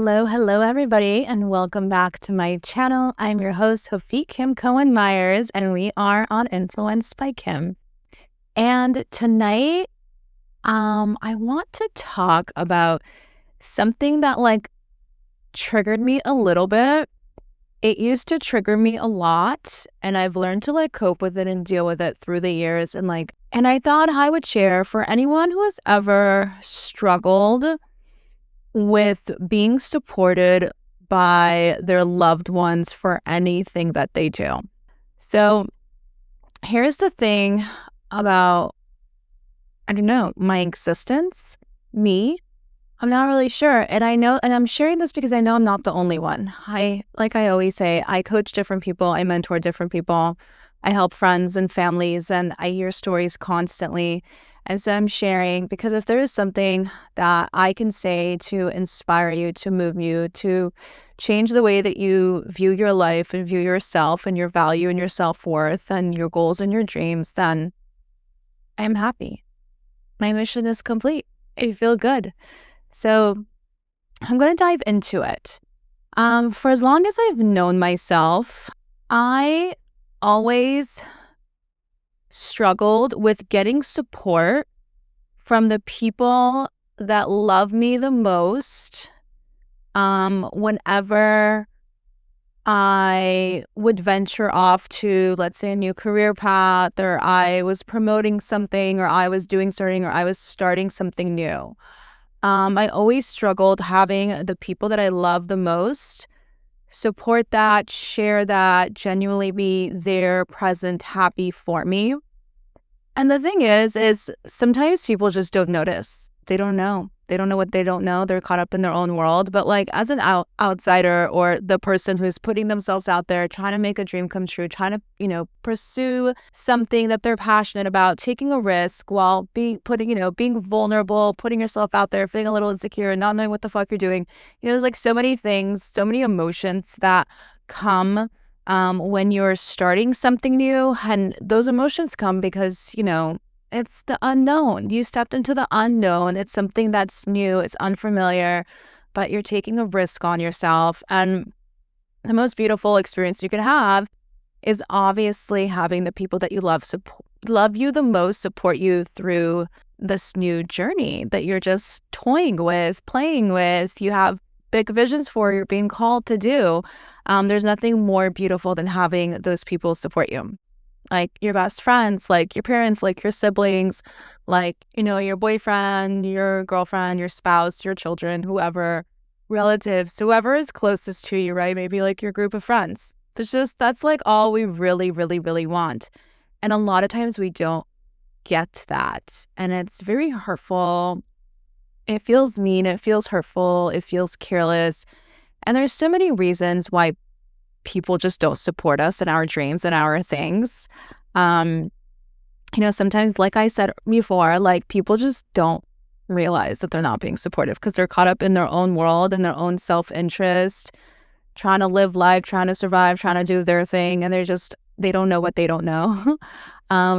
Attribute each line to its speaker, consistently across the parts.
Speaker 1: Hello, everybody, and welcome back to my channel. I'm your host, Hofi Kim Cohen Myers, and we are on Influenced by Kim. And tonight, I want to talk about something that triggered me a little bit. It used to trigger me a lot, and I've learned to cope with it and deal with it through the years. And I thought I would share for anyone who has ever struggled with being supported by their loved ones for anything that they do. So here's the thing about, my existence, me. I'm not really sure. And I'm sharing this because I know I'm not the only one. I always say, I coach different people. I mentor different people. I help friends and families, and I hear stories constantly. And so I'm sharing because if there is something that I can say to inspire you, to move you, to change the way that you view your life and view yourself and your value and your self-worth and your goals and your dreams, then I'm happy. My mission is complete. I feel good. So I'm going to dive into it. For as long as I've known myself, I always struggled with getting support from the people that love me the most whenever I would venture off to, let's say, a new career path, or I was promoting something, or I was doing something, or I was starting something new. I always struggled having the people that I love the most support that, share that, genuinely be there, present, happy for me. And the thing is sometimes people just don't notice. They don't know. They don't know what they don't know. They're caught up in their own world. But as an outsider, or the person who's putting themselves out there, trying to make a dream come true, trying to, pursue something that they're passionate about, taking a risk while being vulnerable, putting yourself out there, feeling a little insecure and not knowing what the fuck you're doing. There's so many things, so many emotions that come when you're starting something new. And those emotions come because, it's the unknown. You stepped into the unknown. It's something that's new. It's unfamiliar, but you're taking a risk on yourself. And the most beautiful experience you could have is obviously having the people that you love you the most support you through this new journey that you're just toying with, playing with. You have big visions for, you're being called to do. There's nothing more beautiful than having those people support you. Your best friends, your parents, your siblings, your boyfriend, your girlfriend, your spouse, your children, whoever, relatives, whoever is closest to you, right? Maybe your group of friends. That's all we really, really, really want. And a lot of times we don't get that. And it's very hurtful. It feels mean. It feels hurtful. It feels careless. And there's so many reasons why people just don't support us in our dreams and our things. Sometimes, like I said before, people just don't realize that they're not being supportive because they're caught up in their own world and their own self-interest, trying to live life, trying to survive, trying to do their thing. And they don't know what they don't know,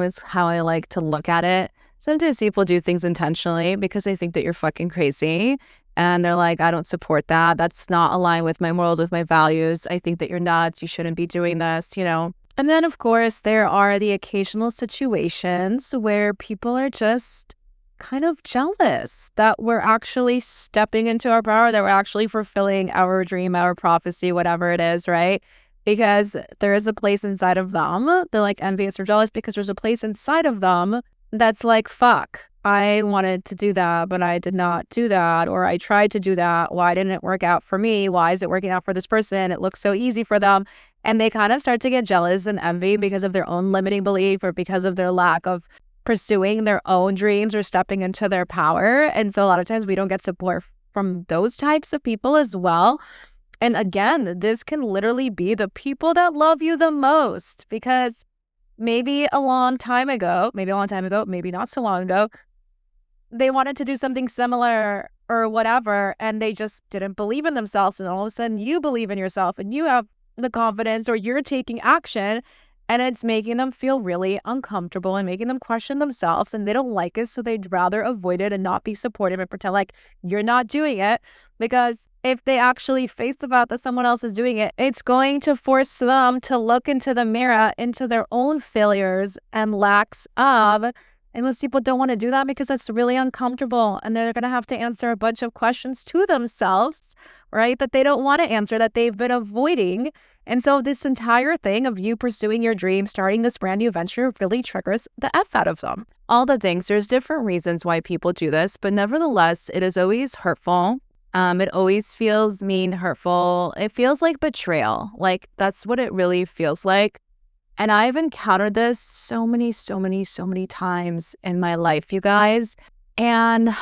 Speaker 1: is how I like to look at it. Sometimes people do things intentionally because they think that you're fucking crazy. And they're I don't support that. That's not aligned with my morals, with my values. I think that you're nuts. You shouldn't be doing this, And then, of course, there are the occasional situations where people are just kind of jealous that we're actually stepping into our power, that we're actually fulfilling our dream, our prophecy, whatever it is, right? Because there is a place inside of them. They're envious or jealous because there's a place inside of them that's fuck. I wanted to do that, but I did not do that. Or I tried to do that. Why didn't it work out for me? Why is it working out for this person? It looks so easy for them. And they kind of start to get jealous and envy because of their own limiting belief or because of their lack of pursuing their own dreams or stepping into their power. And so a lot of times we don't get support from those types of people as well. And again, this can literally be the people that love you the most, because maybe a long time ago, maybe not so long ago, they wanted to do something similar or whatever, and they just didn't believe in themselves. And all of a sudden you believe in yourself and you have the confidence, or you're taking action, And it's making them feel really uncomfortable and making them question themselves, and they don't like it. So they'd rather avoid it and not be supportive and pretend like you're not doing it. Because if they actually face the fact that someone else is doing it, it's going to force them to look into the mirror, into their own failures and lacks of. And most people don't want to do that because that's really uncomfortable. And they're going to have to answer a bunch of questions to themselves, right? That they don't want to answer, that they've been avoiding. And so this entire thing of you pursuing your dream, starting this brand new venture really triggers the F out of them. All the things, there's different reasons why people do this, but nevertheless, it is always hurtful. It always feels mean, hurtful. It feels like betrayal. Like that's what it really feels like. And I've encountered this so many times in my life, you guys. And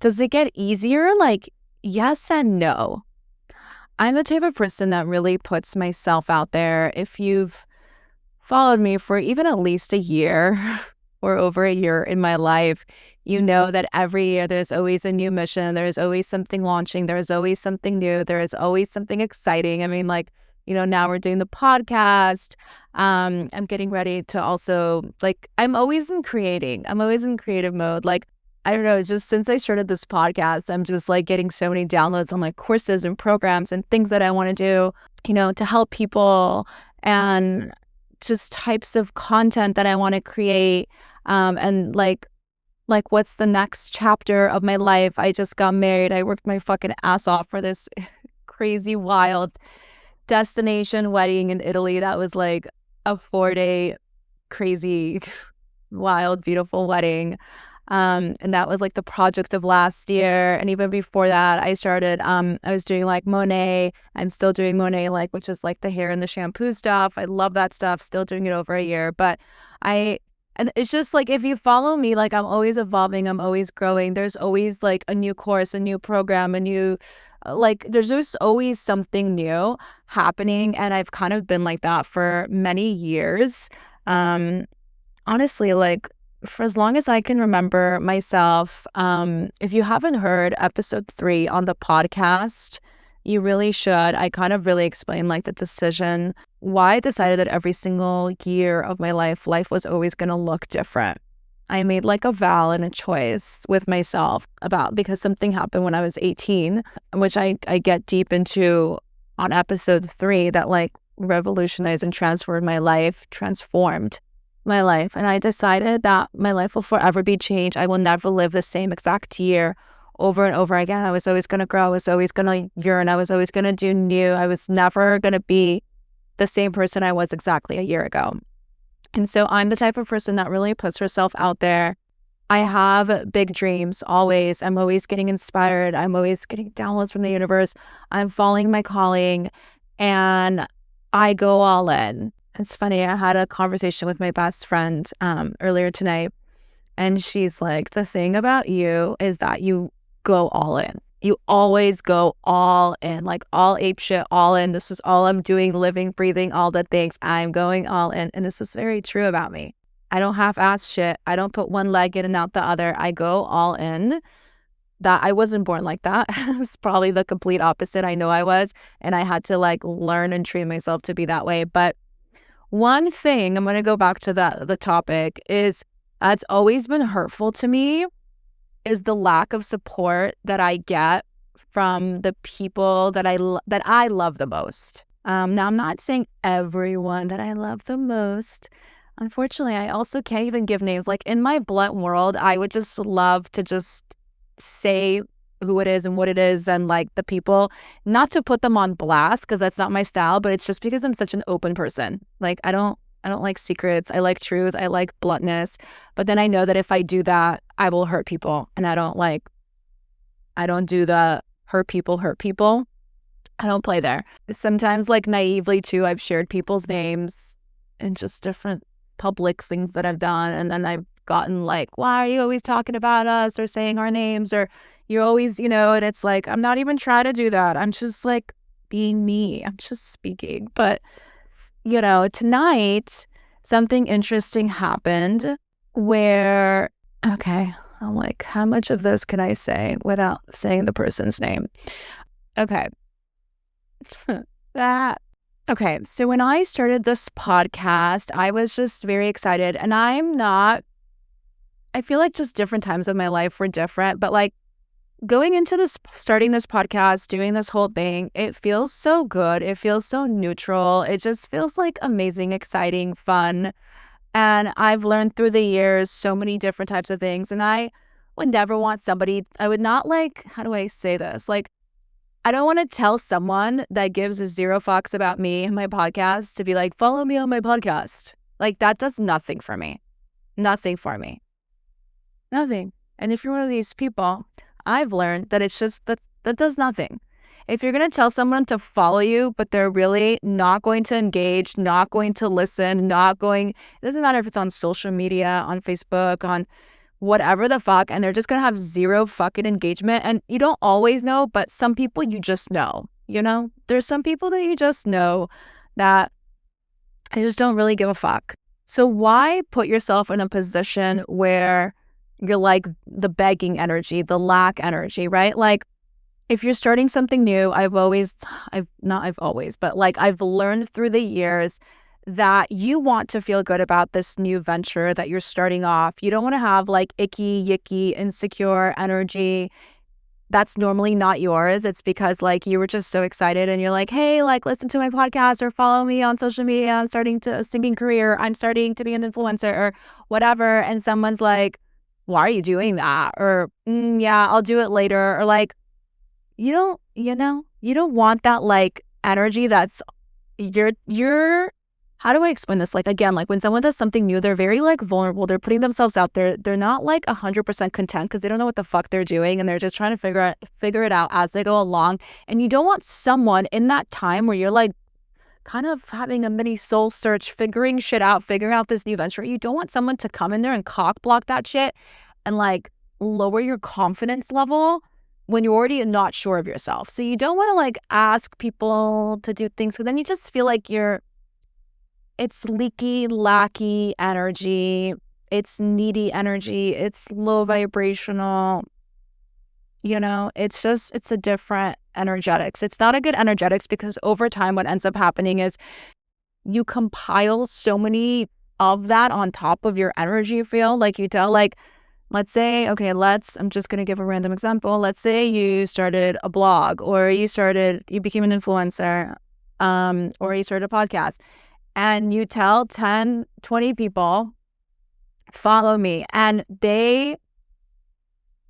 Speaker 1: does it get easier? Like, yes and no. I'm the type of person that really puts myself out there. If you've followed me for even at least a year or over a year in my life, you know that every year there's always a new mission. There's always something launching. There's always something new. There is always something exciting. I mean, like, now we're doing the podcast. I'm getting ready to also, like, I'm always in creative mode. Like, I don't know, just since I started this podcast, I'm just like getting so many downloads on like courses and programs and things that I want to do, to help people, and just types of content that I want to create. And like what's the next chapter of my life? I just got married. I worked my fucking ass off for this crazy, wild destination wedding in Italy. That was like a 4-day crazy, wild, beautiful wedding. And that was like the project of last year. And even before that, I started, I was doing like Monet. I'm still doing Monet, like, which is like the hair and the shampoo stuff. I love that stuff. Still doing it over a year. But and it's just like, if you follow me, like, I'm always evolving. I'm always growing. There's always like a new course, a new program, a new, like, there's just always something new happening. And I've kind of been like that for many years. Honestly, like, for as long as I can remember myself. If you haven't heard episode 3 on the podcast, you really should. I kind of really explain like the decision, why I decided that every single year of my life was always going to look different. I made like a vow and a choice with myself because something happened when I was 18, which I get deep into on episode 3, that like revolutionized and transformed my life. And I decided that my life will forever be changed. I will never live the same exact year over and over again. I was always going to grow. I was always going to yearn. I was always going to do new. I was never going to be the same person I was exactly a year ago. And so I'm the type of person that really puts herself out there. I have big dreams always. I'm always getting inspired. I'm always getting downloads from the universe. I'm following my calling, and I go all in. It's funny, I had a conversation with my best friend earlier tonight, and she's like, the thing about you is that you go all in. You always go all in, like all ape shit, all in. This is all I'm doing, living, breathing, all the things. I'm going all in. And this is very true about me. I don't half-ass shit. I don't put one leg in and out the other. I go all in. That I wasn't born like that. I was probably the complete opposite. I know I was. And I had to like learn and train myself to be that way. But one thing, I'm going to go back to the topic, is that's always been hurtful to me, is the lack of support that I get from the people that I love the most. Now, I'm not saying everyone that I love the most. Unfortunately, I also can't even give names. Like, in my blunt world, I would just love to just say who it is and what it is, and like the people, not to put them on blast because that's not my style, but it's just because I'm such an open person. Like, I don't like secrets. I like truth. I like bluntness. But then I know that if I do that, I will hurt people. And I don't do the hurt people. I don't play there. Sometimes, like, naively too, I've shared people's names in just different public things that I've done. And then I've gotten like, why are you always talking about us or saying our names, or you're always, and it's like, I'm not even trying to do that. I'm just like being me. I'm just speaking. But, tonight, something interesting happened where, okay, I'm like, how much of this can I say without saying the person's name? Okay. That Okay, so when I started this podcast, I was just very excited. And I feel like just different times of my life were different, but like going into this, starting this podcast, doing this whole thing, it feels so good. It feels so neutral. It just feels like amazing, exciting, fun. And I've learned through the years so many different types of things. And I would never want somebody, I would not like, how do I say this? Like, I don't want to tell someone that gives a zero fucks about me and my podcast to be like, follow me on my podcast. Like, that does nothing for me. Nothing for me. Nothing. And if you're one of these people, I've learned that it's just that does nothing. If you're going to tell someone to follow you, but they're really not going to engage, not going to listen, it doesn't matter if it's on social media, on Facebook, on whatever the fuck, and they're just going to have zero fucking engagement. And you don't always know, but some people you just know, There's some people that you just know that I just don't really give a fuck. So why put yourself in a position where you're like the begging energy, the lack energy, right? Like if you're starting something new, I've learned through the years that you want to feel good about this new venture that you're starting off. You don't want to have like icky, yicky, insecure energy that's normally not yours. It's because like you were just so excited and you're like, hey, like listen to my podcast or follow me on social media. I'm starting to a singing career. I'm starting to be an influencer or whatever. And someone's like, why are you doing that? Or yeah, I'll do it later. Or like, you don't want that like energy that's you're how do I explain this? Like, again, like when someone does something new, they're very like vulnerable. They're putting themselves out there. They're not like 100% content because they don't know what the fuck they're doing. And they're just trying to figure it out as they go along. And you don't want someone in that time where you're like kind of having a mini soul search, figuring shit out, figuring out this new venture. You don't want someone to come in there and cock block that shit and like lower your confidence level when you're already not sure of yourself. So you don't want to like ask people to do things because then you just feel like it's leaky, lacky energy. It's needy energy. It's low vibrational. It's a different energetics. It's not a good energetics because over time, what ends up happening is you compile so many of that on top of your energy field. Like you tell, like, let's say, okay, I'm just going to give a random example. Let's say you started a blog or you became an influencer, or you started a podcast. And you tell 10, 20 people, follow me. And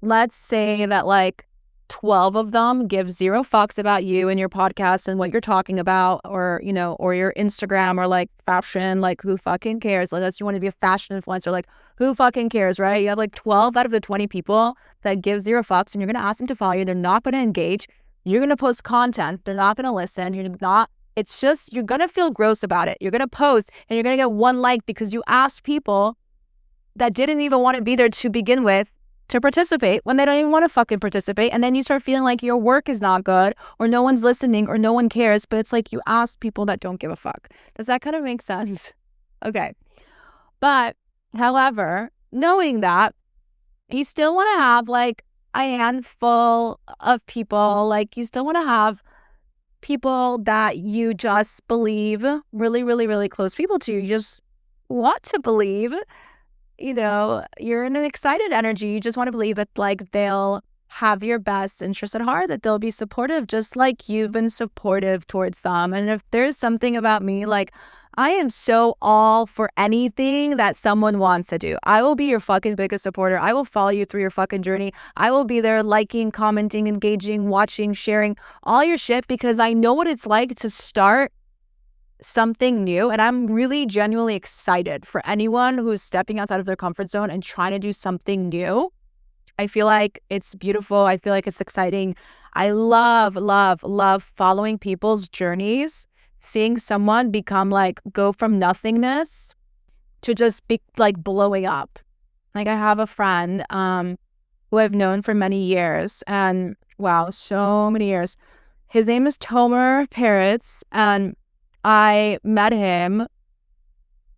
Speaker 1: let's say that like 12 of them give zero fucks about you and your podcast and what you're talking about or your Instagram or like fashion, like who fucking cares? Like let's you want to be a fashion influencer, like who fucking cares, right? You have like 12 out of the 20 people that give zero fucks and you're going to ask them to follow you. They're not going to engage. You're going to post content. They're not going to listen. It's just, you're going to feel gross about it. You're going to post and you're going to get one like because you asked people that didn't even want to be there to begin with to participate when they don't even want to fucking participate. And then you start feeling like your work is not good or no one's listening or no one cares. But it's like you asked people that don't give a fuck. Does that kind of make sense? Okay. But however, knowing that, you still want to have like a handful of people. Like you still want to have people that you just believe, really, really, really close people to you. You just want to believe, you're in an excited energy. You just want to believe that like they'll have your best interest at heart, that they'll be supportive just like you've been supportive towards them. And if there's something about me, like I am so all for anything that someone wants to do. I will be your fucking biggest supporter. I will follow you through your fucking journey. I will be there liking, commenting, engaging, watching, sharing all your shit because I know what it's like to start something new. And I'm really genuinely excited for anyone who's stepping outside of their comfort zone and trying to do something new. I feel like it's beautiful. I feel like it's exciting. I love, love, love following people's journeys. Seeing someone go from nothingness to just be like blowing up. Like I have a friend who I've known for many years and wow, so many years. His name is Tomer Peretz and I met him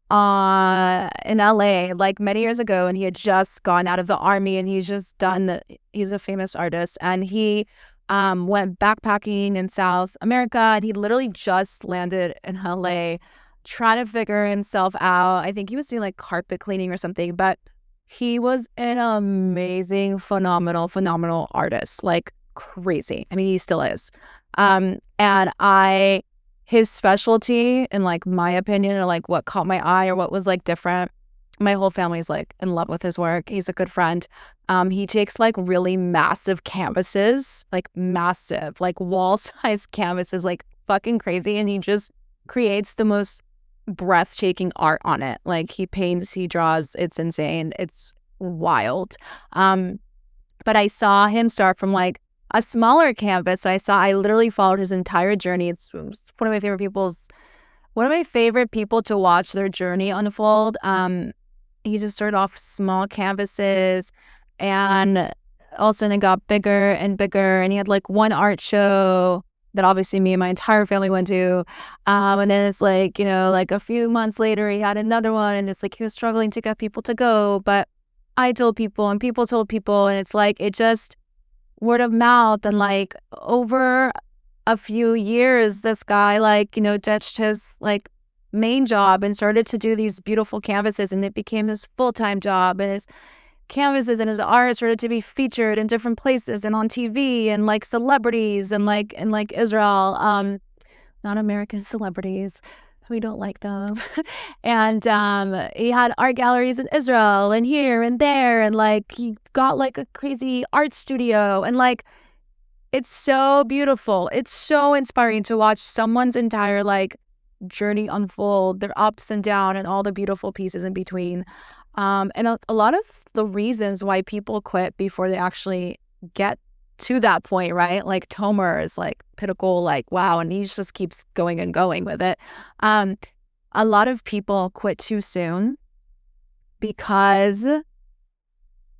Speaker 1: in LA like many years ago and he had just gone out of the army and he's a famous artist and he went backpacking in South America, and he literally just landed in LA trying to figure himself out. I think he was doing like carpet cleaning or something, but he was an amazing, phenomenal artist, like crazy. I mean, he still is. And his specialty, in like my opinion, or like what caught my eye or what was like different, my whole family's like in love with his work. He's a good friend. He takes like really massive canvases, like massive, like wall-sized canvases, like fucking crazy, and he just creates the most breathtaking art on it. Like he paints, he draws, it's insane. It's wild. But I saw him start from like a smaller canvas. I literally followed his entire journey. It's one of my favorite people to watch their journey unfold. He just started off small canvases, and all of a sudden it got bigger and bigger, and he had like one art show that obviously me and my entire family went to, and then it's like, like a few months later he had another one, and it's like he was struggling to get people to go, but I told people and people told people, and it's like it just word of mouth, and like over a few years this guy like ditched his like main job and started to do these beautiful canvases, and it became his full-time job, and his canvases and his art started to be featured in different places and on TV and like celebrities and like in like Israel, not American celebrities, we don't like them. And he had art galleries in Israel and here and there, and like he got like a crazy art studio, and like it's so beautiful. It's so inspiring to watch someone's entire like journey unfold, their ups and downs and all the beautiful pieces in between. And a lot of the reasons why people quit before they actually get to that point, right? Like Tomer is like pinnacle, like wow, and he just keeps going and going with it. A lot of people quit too soon because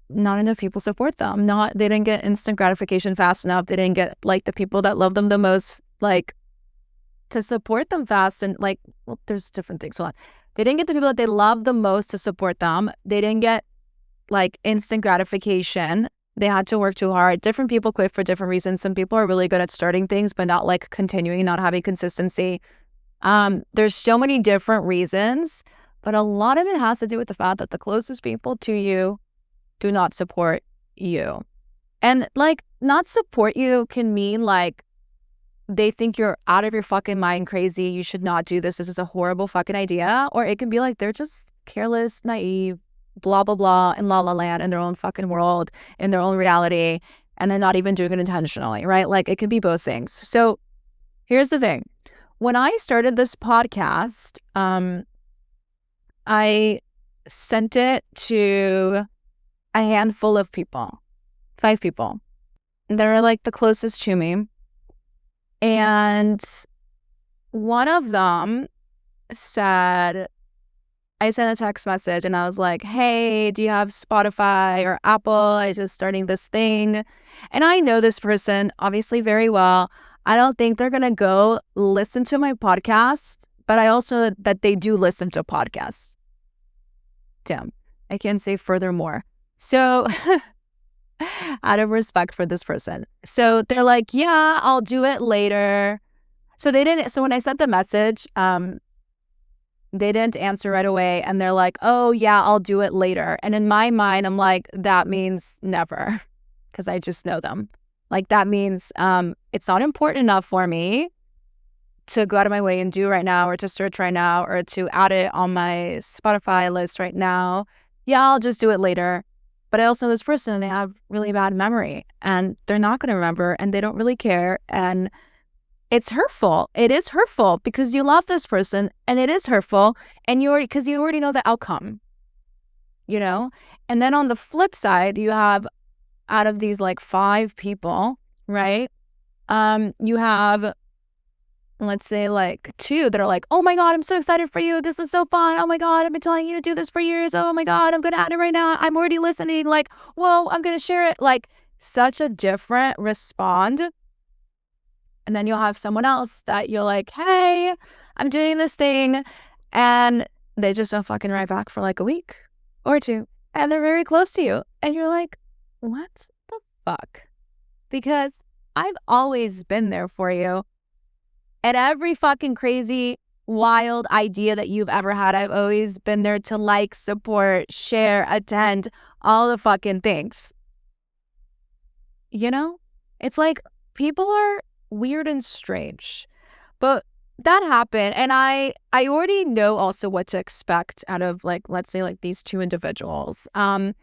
Speaker 1: not enough people support them. They didn't get instant gratification fast enough. They didn't get like the people that love them the most, like to support them fast. And like, well, there's different things. Hold on. They didn't get the people that they love the most to support them. They didn't get like instant gratification. They had to work too hard. Different people quit for different reasons. Some people are really good at starting things, but not like continuing, not having consistency. There's so many different reasons, but a lot of it has to do with the fact that the closest people to you do not support you. And like not support you can mean like they think you're out of your fucking mind, crazy, you should not do this, this is a horrible fucking idea. Or it can be like they're just careless, naive, blah, blah, blah, in la la land, in their own fucking world, in their own reality, and they're not even doing it intentionally, right? Like it could be both things. So here's the thing. When I started this podcast, I sent it to a handful of people, 5 people that are like the closest to me. And one of them said, I sent a text message and I was like, hey, do you have Spotify or Apple? I just starting this thing. And I know this person obviously very well. I don't think they're going to go listen to my podcast, but I also know that they do listen to podcasts. Damn, I can't say furthermore. So out of respect for this person. So they're like, yeah, I'll do it later. So when I sent the message, they didn't answer right away. And they're like, oh yeah, I'll do it later. And in my mind, I'm like, that means never, because I just know them. Like that means it's not important enough for me to go out of my way and do right now, or to search right now, or to add it on my Spotify list right now. Yeah, I'll just do it later. But I also know this person, they have really bad memory and they're not going to remember and they don't really care. And it's hurtful. It is hurtful because you love this person, and it is hurtful. And because you already know the outcome, And then on the flip side, you have out of these like 5 people, right? You have, let's say like 2 that are like, oh my God, I'm so excited for you. This is so fun. Oh my God, I've been telling you to do this for years. Oh my God, I'm going to add it right now. I'm already listening. Like, whoa, I'm going to share it. Like such a different respond. And then you'll have someone else that you're like, hey, I'm doing this thing. And they just don't fucking write back for like a week or 2. And they're very close to you. And you're like, what the fuck? Because I've always been there for you. And every fucking crazy, wild idea that you've ever had, I've always been there to like, support, share, attend, all the fucking things. You know? It's like people are weird and strange. But that happened, and I already know also what to expect out of, like, let's say, like, these two individuals. And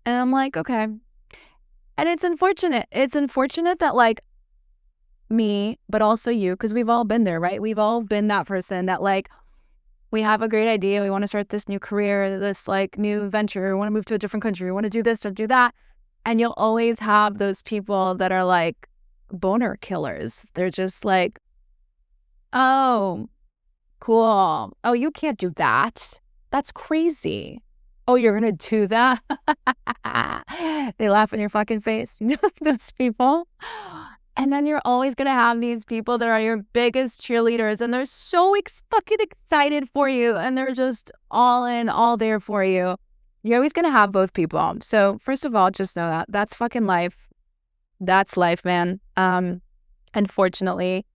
Speaker 1: I'm like, okay. And it's unfortunate. It's unfortunate that, like, me, but also you, because we've all been there, right? We've all been that person that, like, we have a great idea. We want to start this new career, this, like, new venture. We want to move to a different country. We want to do this or do that. And you'll always have those people that are, like, boner killers. They're just like, oh, cool. Oh, you can't do that. That's crazy. Oh, you're going to do that? They laugh in your fucking face. You know, those people. And then you're always going to have these people that are your biggest cheerleaders, and they're so fucking excited for you, and they're just all in, all there for you. You're always going to have both people. So first of all, just know that. That's fucking life. That's life, man. Unfortunately.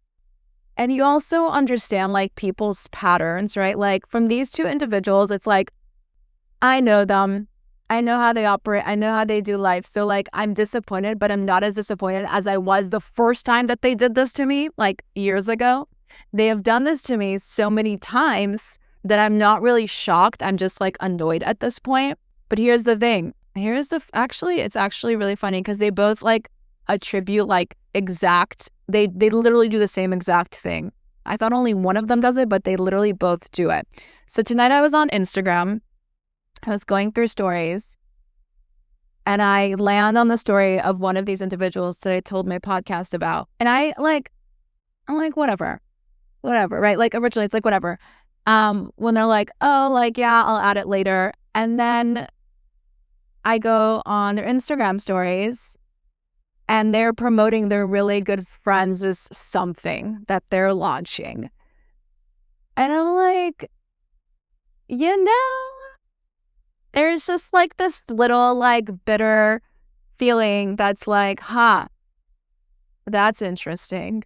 Speaker 1: And you also understand, like, people's patterns, right? Like, from these two individuals, it's like, I know them. I know how they operate. I know how they do life. So, like, I'm disappointed, but I'm not as disappointed as I was the first time that they did this to me, like, years ago. They have done this to me so many times that I'm not really shocked. I'm just, like, annoyed at this point. But here's the thing. It's actually really funny because they both, like, attribute, like, they literally do the same exact thing. I thought only one of them does it, but they literally both do it. So tonight I was on Instagram. I was going through stories, and I land on the story of one of these individuals that I told my podcast about. And I'm like, whatever, right? Like, originally it's like, whatever. When they're like, oh, like, yeah, I'll add it later. And then I go on their Instagram stories, and they're promoting their really good friends' something that they're launching. And I'm like, you know, there's just, like, this little, like, bitter feeling that's like, that's interesting.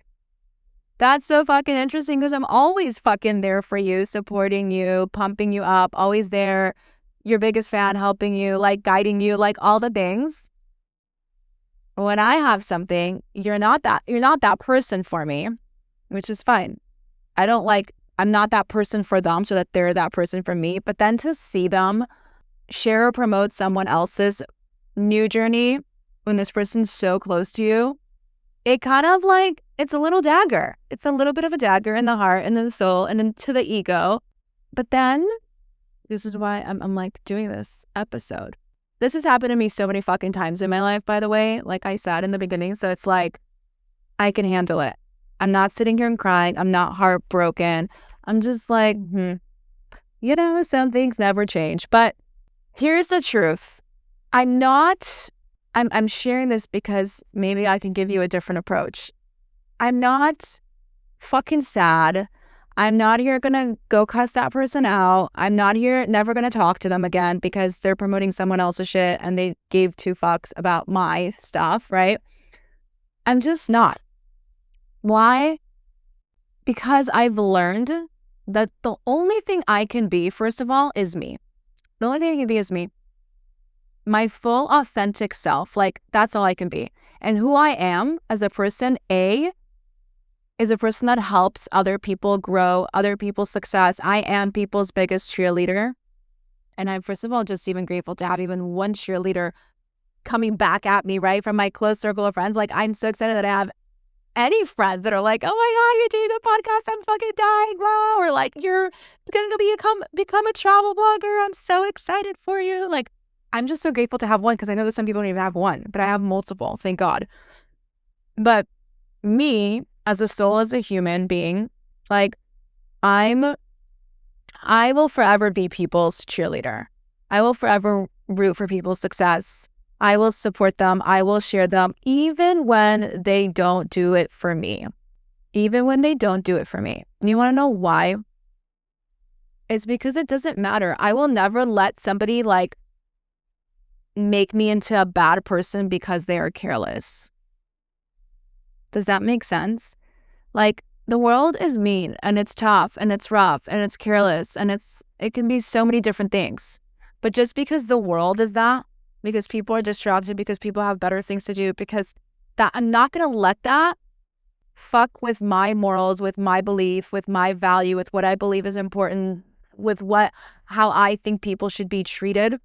Speaker 1: That's so fucking interesting because I'm always fucking there for you, supporting you, pumping you up, always there, your biggest fan, helping you, like, guiding you, like, all the things. When I have something, you're not that person for me, which is fine. I'm not that person for them so that they're that person for me. But then to see them share or promote someone else's new journey when this person's so close to you, it kind of, like, it's a little dagger. It's a little bit of a dagger in the heart and in the soul and into the ego. But then this is why I'm like doing this episode. This has happened to me so many fucking times in my life, by the way, like I said in the beginning. So it's like, I can handle it. I'm not sitting here and crying. I'm not heartbroken. I'm just like, you know, some things never change. But here's the truth. I'm sharing this because maybe I can give you a different approach. I'm not fucking sad. I'm not here gonna go cuss that person out. I'm not here, never gonna talk to them again because they're promoting someone else's shit and they gave two fucks about my stuff, right? I'm just not. Why? Because I've learned that the only thing I can be, first of all, is me. The only thing I can be is me. My full authentic self, like, that's all I can be. And who I am as a person, is a person that helps other people grow, other people's success. I am people's biggest cheerleader. And I'm, first of all, just even grateful to have even one cheerleader coming back at me, right, from my close circle of friends. Like, I'm so excited that I have any friends that are like, oh my God, you're doing a podcast, I'm fucking dying, blah. Or like, you're going to become a travel blogger. I'm so excited for you. Like, I'm just so grateful to have one because I know that some people don't even have one, but I have multiple, thank God. But me, as a soul, as a human being, like, I will forever be people's cheerleader. I will forever root for people's success. I will support them. I will share them, even when they don't do it for me. Even when they don't do it for me. You want to know why? It's because it doesn't matter. I will never let somebody, like, make me into a bad person because they are careless. Does that make sense? Like, the world is mean and it's tough and it's rough and it's careless and it can be so many different things. But just because the world is that, because people are distracted, because people have better things to do, because that I'm not going to let that fuck with my morals, with my belief, with my value, with what I believe is important, with how I think people should be treated.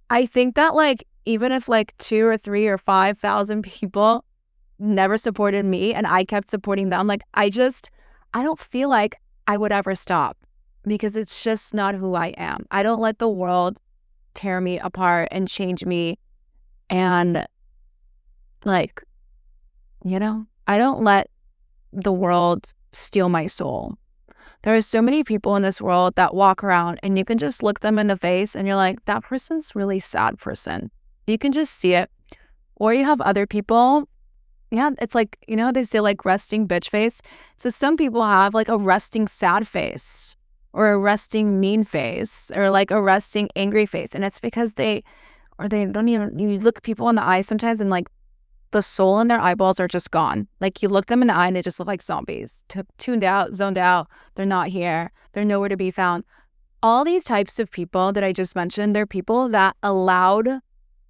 Speaker 1: I think that like even if like 2 or 3 or 5,000 people never supported me and I kept supporting them, like I don't feel like I would ever stop, because it's just not who I am. I don't let the world tear me apart and change me, and like, I don't let the world steal my soul. There are so many people in this world that walk around and you can just look them in the face and you're like, that person's really sad person. You can just see it. Or you have other people, yeah, it's like, they say like resting bitch face. So some people have like a resting sad face or a resting mean face or like a resting angry face. And it's because they don't even, you look people in the eye sometimes and like the soul in their eyeballs are just gone. Like you look them in the eye and they just look like zombies, tuned out, zoned out. They're not here. They're nowhere to be found. All these types of people that I just mentioned, they're people that allowed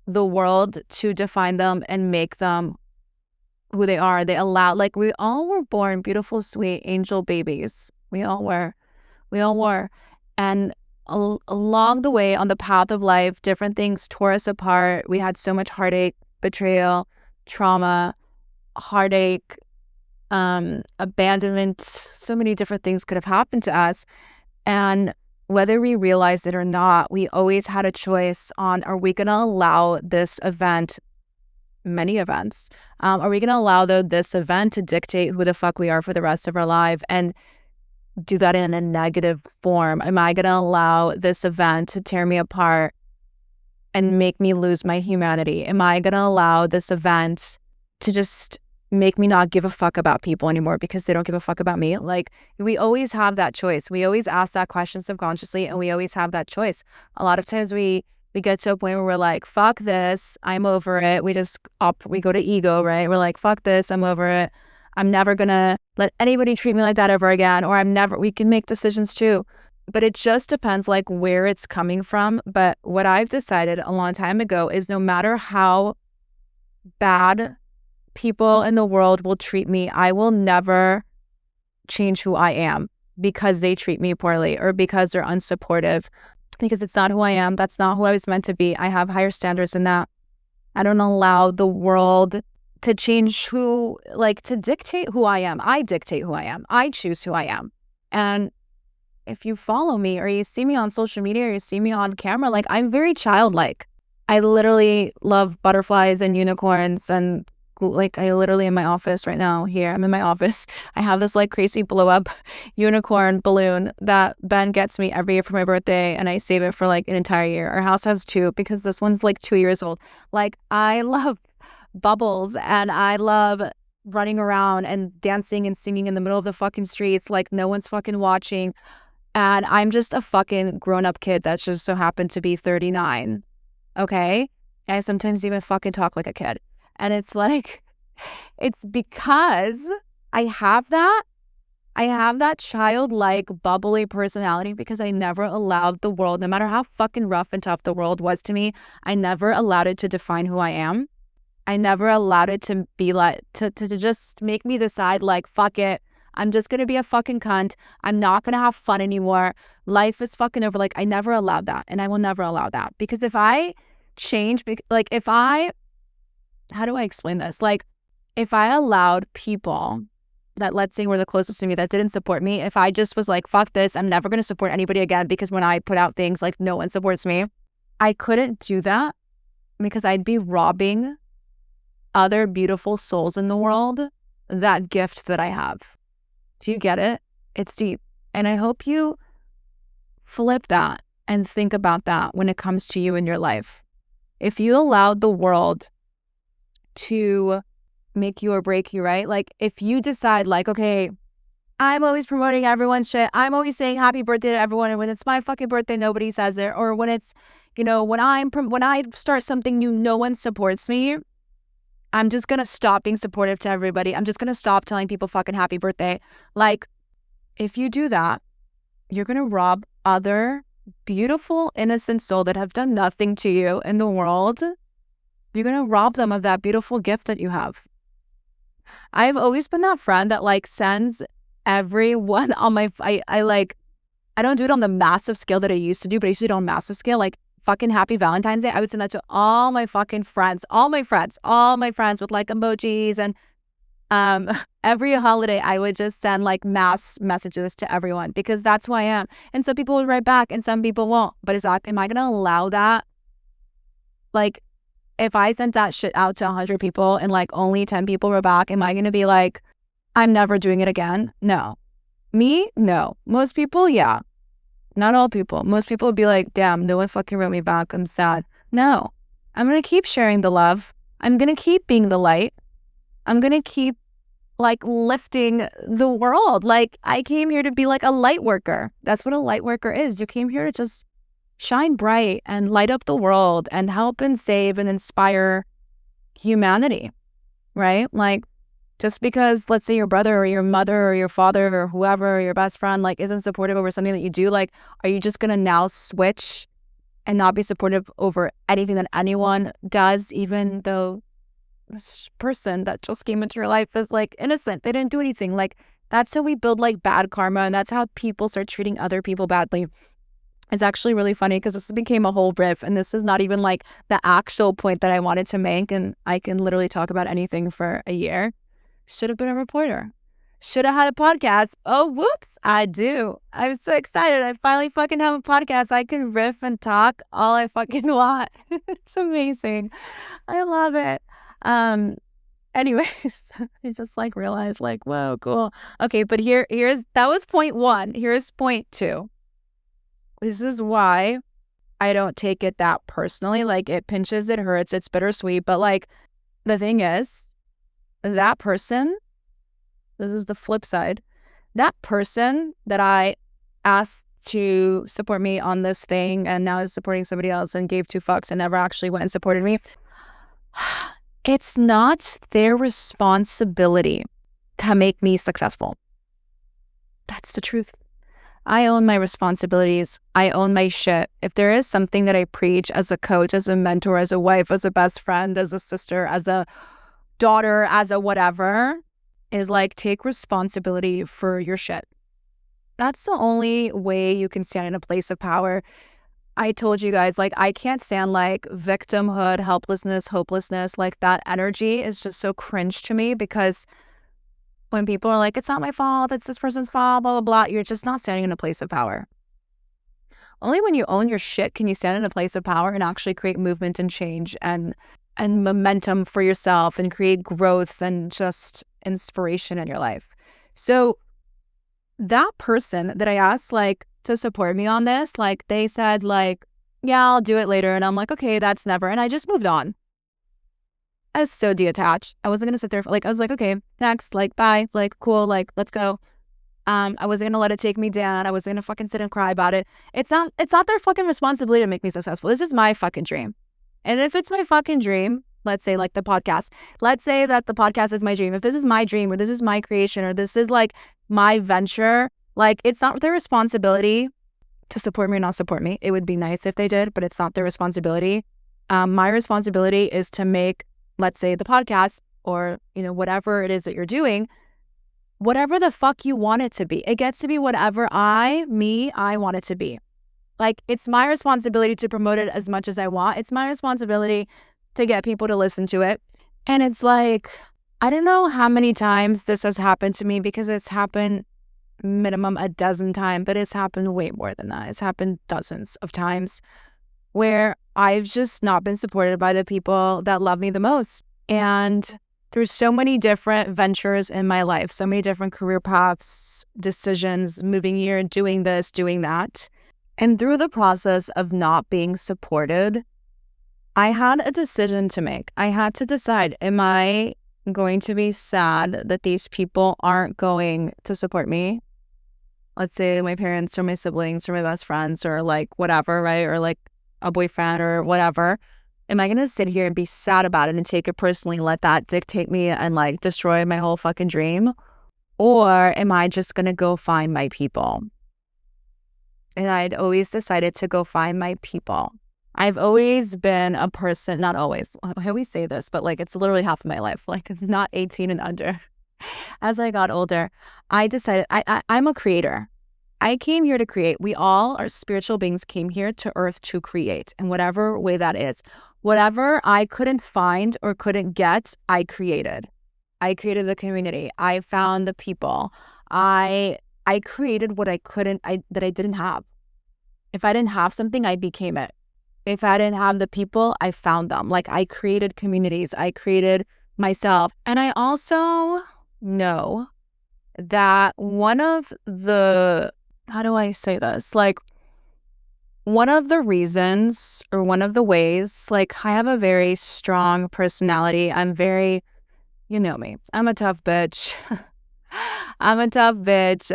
Speaker 1: the world to define them and make them who they are. They allowed, like we all were born beautiful, sweet angel babies. We all were. And along the way on the path of life, different things tore us apart. We had so much heartache, betrayal, trauma, heartache, abandonment. So many different things could have happened to us. And whether we realized it or not, we always had a choice on, are we going to allow this event, many events, are we going to allow this event to dictate who the fuck we are for the rest of our life and do that in a negative form? Am I going to allow this event to tear me apart and make me lose my humanity? Am I going to allow this event to just make me not give a fuck about people anymore because they don't give a fuck about me? Like, we always have that choice. We always ask that question subconsciously, and we always have that choice. A lot of times we get to a point where we're like, fuck this, I'm over it. We go to ego, right? We're like, fuck this, I'm over it. I'm never going to let anybody treat me like that ever again. Or we can make decisions too. But it just depends like where it's coming from. But what I've decided a long time ago is no matter how bad people in the world will treat me, I will never change who I am because they treat me poorly or because they're unsupportive, because it's not who I am. That's not who I was meant to be. I have higher standards than that. I don't allow the world to change to dictate who I am. I dictate who I am. I choose who I am. And if you follow me or you see me on social media or you see me on camera, like I'm very childlike. I literally love butterflies and unicorns, and like I literally in my office right now here, I'm in my office. I have this like crazy blow up unicorn balloon that Ben gets me every year for my birthday, and I save it for like an entire year. Our house has 2 because this one's like 2 years old. Like I love bubbles and I love running around and dancing and singing in the middle of the fucking streets like no one's fucking watching. And I'm just a fucking grown-up kid that just so happened to be 39. Okay? I sometimes even fucking talk like a kid. And it's like, it's because I have that childlike, bubbly personality, because I never allowed the world, no matter how fucking rough and tough the world was to me, I never allowed it to define who I am. I never allowed it to be like, to just make me decide like, fuck it. I'm just going to be a fucking cunt. I'm not going to have fun anymore. Life is fucking over. Like, I never allowed that. And I will never allow that. Because if I change, like, how do I explain this? Like, if I allowed people that, let's say, were the closest to me that didn't support me, if I just was like, fuck this, I'm never going to support anybody again because when I put out things, like, no one supports me, I couldn't do that because I'd be robbing other beautiful souls in the world that gift that I have. Do you get it? It's deep. And I hope you flip that and think about that when it comes to you in your life. If you allowed the world to make you or break you, right? Like if you decide like, okay, I'm always promoting everyone's shit. I'm always saying happy birthday to everyone. And when it's my fucking birthday, nobody says it. Or when it's, when I start something new, no one supports me. I'm just going to stop being supportive to everybody. I'm just going to stop telling people fucking happy birthday. Like, if you do that, you're going to rob other beautiful, innocent souls that have done nothing to you in the world. You're going to rob them of that beautiful gift that you have. I've always been that friend that like sends everyone on my, I don't do it on the massive scale that I used to do, but I used to do it on a massive scale. Like fucking happy Valentine's Day. I would send that to all my fucking friends, all my friends with like emojis. And every holiday I would just send like mass messages to everyone because that's who I am. And some people would write back and some people won't. But am I going to allow that? Like, if I sent that shit out to 100 people and like only 10 people were back, am I going to be like, I'm never doing it again? No. Me? No. Most people, yeah. Not all people. Most people would be like, damn, no one fucking wrote me back. I'm sad. No. I'm going to keep sharing the love. I'm going to keep being the light. I'm going to keep like lifting the world. Like I came here to be like a light worker. That's what a light worker is. You came here to just shine bright and light up the world and help and save and inspire humanity, right? Like just because, let's say your brother or your mother or your father or whoever, your best friend, like isn't supportive over something that you do, like, are you just going to now switch and not be supportive over anything that anyone does, even though this person that just came into your life is like innocent? They didn't do anything. Like that's how we build like bad karma. And that's how people start treating other people badly. It's actually really funny because this became a whole riff and this is not even like the actual point that I wanted to make, and I can literally talk about anything for a year. Should have been a reporter. Should have had a podcast. Oh, whoops, I do. I'm so excited. I finally fucking have a podcast. I can riff and talk all I fucking want. It's amazing. I love it. Anyways, I just like realized like, whoa, cool. Okay, but that was point 1. Here's point 2. This is why I don't take it that personally. Like it pinches, it hurts, it's bittersweet. But like the thing is, that person, this is the flip side, that person that I asked to support me on this thing and now is supporting somebody else and gave 2 fucks and never actually went and supported me, it's not their responsibility to make me successful. That's the truth. I own my responsibilities. I own my shit. If there is something that I preach as a coach, as a mentor, as a wife, as a best friend, as a sister, as a daughter, as a whatever, is like take responsibility for your shit. That's the only way you can stand in a place of power. I told you guys, like, I can't stand like victimhood, helplessness, hopelessness. Like that energy is just so cringe to me because when people are like, it's not my fault, it's this person's fault, blah, blah, blah, you're just not standing in a place of power. Only when you own your shit can you stand in a place of power and actually create movement and change and momentum for yourself and create growth and just inspiration in your life. So that person that I asked like to support me on this, like they said like, yeah, I'll do it later. And I'm like, okay, that's never. And I just moved on. I was so detached. I wasn't going to sit there. I was like, okay, next, like, bye, like, cool, like, let's go. I wasn't going to let it take me down. I wasn't going to fucking sit and cry about it. It's not their fucking responsibility to make me successful. This is my fucking dream. And if it's my fucking dream, let's say like the podcast, let's say that the podcast is my dream. If this is my dream or this is my creation or this is like my venture, like it's not their responsibility to support me or not support me. It would be nice if they did, but it's not their responsibility. My responsibility is to make, let's say the podcast or, whatever it is that you're doing, whatever the fuck you want it to be. It gets to be whatever I want it to be. Like, it's my responsibility to promote it as much as I want. It's my responsibility to get people to listen to it. And it's like, I don't know how many times this has happened to me because it's happened minimum a dozen times, but it's happened way more than that. It's happened dozens of times where I've just not been supported by the people that love me the most. And through so many different ventures in my life, so many different career paths, decisions, moving here, doing this, doing that. And through the process of not being supported, I had a decision to make. I had to decide, am I going to be sad that these people aren't going to support me? Let's say my parents or my siblings or my best friends or like whatever, right? Or like a boyfriend or whatever. Am I going to sit here and be sad about it and take it personally and let that dictate me and like destroy my whole fucking dream? Or am I just going to go find my people? And I'd always decided to go find my people. I've always been a person, not always, I always say this, but like it's literally half of my life, like not 18 and under. As I got older, I decided I'm a creator. I came here to create. We all, our spiritual beings, came here to earth to create in whatever way that is. Whatever I couldn't find or couldn't get, I created. I created the community. I found the people. I created what I couldn't, that I didn't have. If I didn't have something, I became it. If I didn't have the people, I found them. Like I created communities. I created myself. And I also know that one of the, how do I say this? Like one of the reasons or one of the ways, like I have a very strong personality. I'm very, you know me, I'm a tough bitch. I'm a tough bitch.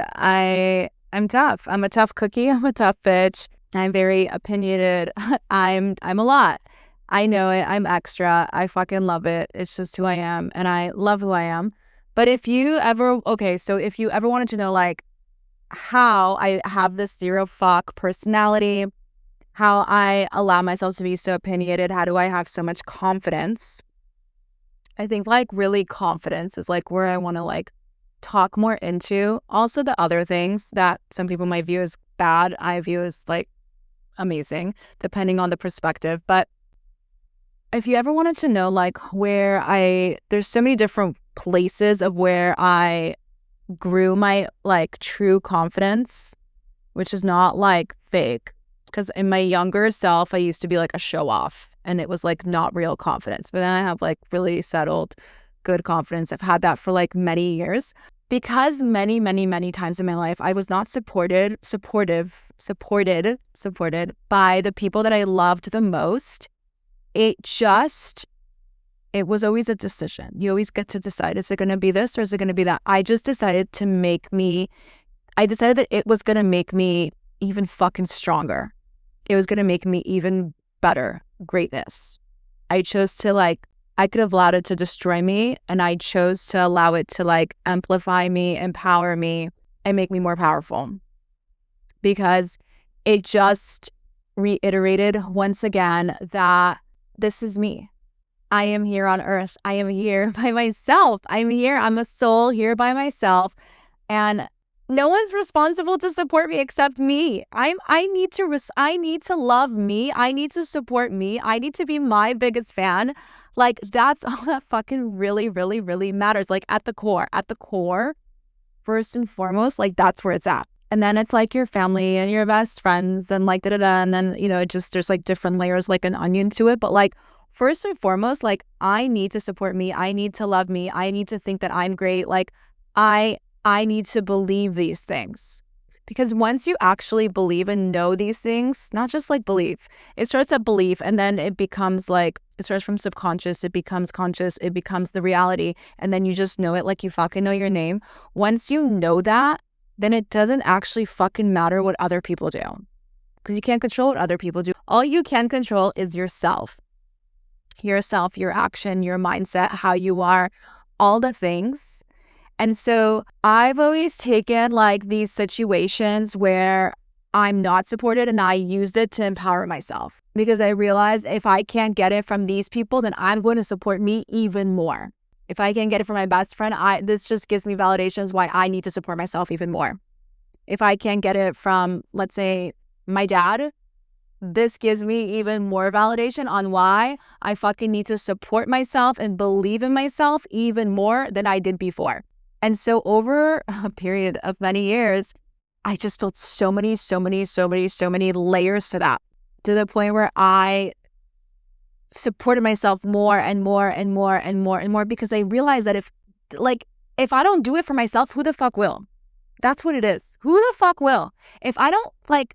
Speaker 1: I'm tough. I'm a tough cookie. I'm a tough bitch. I'm very opinionated. I'm a lot. I know it. I'm extra. I fucking love it. It's just who I am. And I love who I am. But if you ever wanted to know like how I have this zero fuck personality, how I allow myself to be so opinionated, how do I have so much confidence? I think like really confidence is like where I want to like talk more into. Also the other things that some people might view as bad, I view as like amazing, depending on the perspective. But if you ever wanted to know like there's so many different places of where I grew my like true confidence, which is not like fake. Because in my younger self, I used to be like a show off and it was like not real confidence. But then I have like really settled, good confidence. I've had that for like many years. Because many, many, many times in my life, I was not supported by the people that I loved the most. It was always a decision. You always get to decide, is it going to be this or is it going to be that? I decided that it was going to make me even fucking stronger. It was going to make me even better. Greatness. I chose to I could have allowed it to destroy me, and I chose to allow it to amplify me, empower me, and make me more powerful. Because it just reiterated once again that this is me. I am here on earth. I am here by myself. I'm a soul here by myself. And no one's responsible to support me except me. I need to love me. I need to support me. I need to be my biggest fan. That's all that fucking really, really, really matters. At the core, first and foremost, that's where it's at. And then it's your family and your best friends and and then, it just, there's different layers, like an onion to it. But first and foremost, I need to support me. I need to love me. I need to think that I'm great. I need to believe these things. Because once you actually believe and know these things, not just belief, it starts at belief and then it becomes it starts from subconscious, it becomes conscious, it becomes the reality. And then you just know it like you fucking know your name. Once you know that, then it doesn't actually fucking matter what other people do. Because you can't control what other people do. All you can control is yourself. Yourself, your action, your mindset, how you are, all the things. And so I've always taken these situations where I'm not supported and I used it to empower myself. Because I realized if I can't get it from these people, then I'm going to support me even more. If I can't get it from my best friend, this just gives me validations why I need to support myself even more. If I can't get it from, let's say, my dad, this gives me even more validation on why I fucking need to support myself and believe in myself even more than I did before. And so over a period of many years, I just built so many layers to that, to the point where I supported myself more and more and more and more and more, because I realized that if I don't do it for myself, who the fuck will? That's what it is. Who the fuck will? If I don't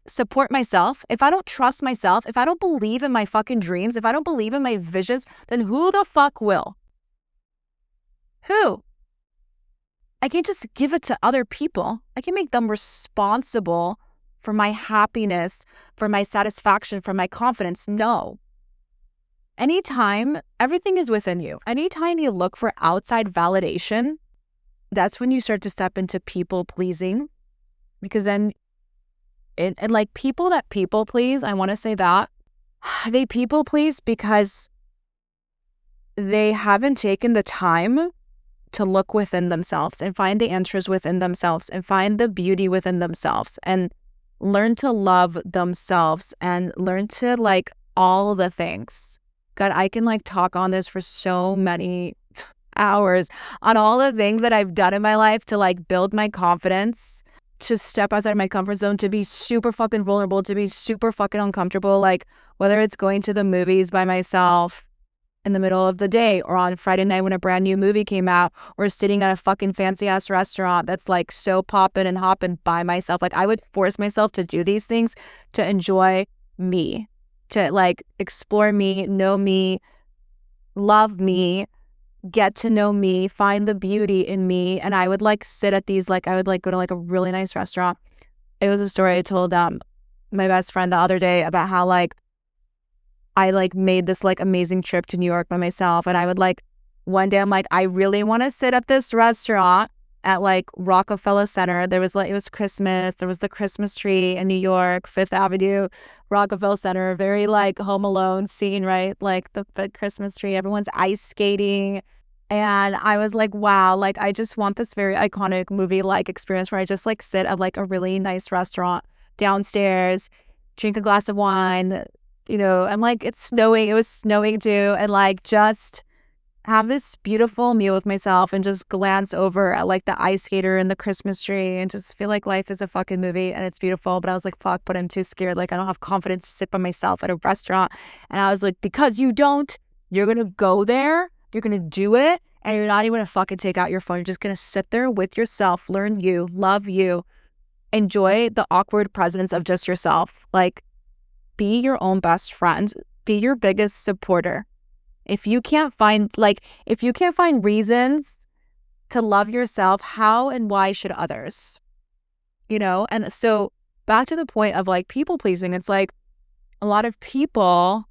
Speaker 1: support myself, if I don't trust myself, if I don't believe in my fucking dreams, if I don't believe in my visions, then who the fuck will? Who? I can't just give it to other people. I can make them responsible for my happiness, for my satisfaction, for my confidence. No. anytime, everything is within you. Anytime you look for outside validation, that's when you start to step into people pleasing, because then and like people that people please, I want to say that they people please because they haven't taken the time to look within themselves and find the answers within themselves and find the beauty within themselves and learn to love themselves and learn to like all the things. God, I can like talk on this for so many hours on all the things that I've done in my life to like build my confidence, to step outside my comfort zone, to be super fucking vulnerable, to be super fucking uncomfortable. Like whether it's going to the movies by myself in the middle of the day or on Friday night when a brand new movie came out, or sitting at a fucking fancy ass restaurant that's like so poppin' and hoppin' by myself. Like I would force myself to do these things to enjoy me, to like explore me, know me, love me, get to know me, find the beauty in me. And I would like sit at these, like I would like go to like a really nice restaurant. It was a story I told my best friend the other day about how like I like made this like amazing trip to New York by myself. And I would like, one day I'm like, I really want to sit at this restaurant at like Rockefeller Center. There was like, it was Christmas. There was the Christmas tree in New York, Fifth Avenue, Rockefeller Center, very like Home Alone scene, right? Like the Christmas tree, everyone's ice skating. And I was like, wow, like I just want this very iconic movie like experience where I just like sit at like a really nice restaurant downstairs, drink a glass of wine, you know, and like it's snowing. It was snowing too. And like just have this beautiful meal with myself and just glance over at like the ice skater and the Christmas tree and just feel like life is a fucking movie and it's beautiful. But I was like, fuck, but I'm too scared. Like I don't have confidence to sit by myself at a restaurant. And I was like, because you don't, you're going to go there, you're going to do it, and you're not even going to fucking take out your phone. You're just going to sit there with yourself, learn you, love you, enjoy the awkward presence of just yourself. Like, be your own best friend. Be your biggest supporter. If you can't find reasons to love yourself, how and why should others? You know? And so back to the point of like people pleasing, it's like a lot of people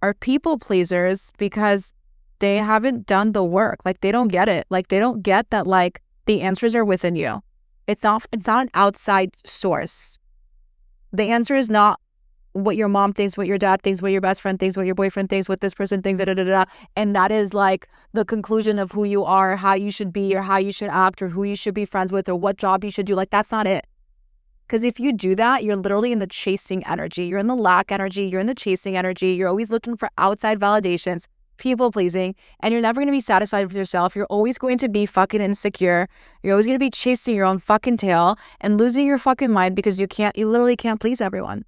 Speaker 1: are people pleasers because they haven't done the work. Like they don't get it. Like they don't get that like the answers are within you. It's not an outside source. The answer is not what your mom thinks, what your dad thinks, what your best friend thinks, what your boyfriend thinks, what this person thinks, and that is like the conclusion of who you are, how you should be, or how you should act, or who you should be friends with, or what job you should do. Like that's not it. Because if you do that, you're literally in the chasing energy. You're in the lack energy. You're in the chasing energy. You're always looking for outside validations, people pleasing, and you're never going to be satisfied with yourself. You're always going to be fucking insecure. You're always going to be chasing your own fucking tail and losing your fucking mind because you literally can't please everyone.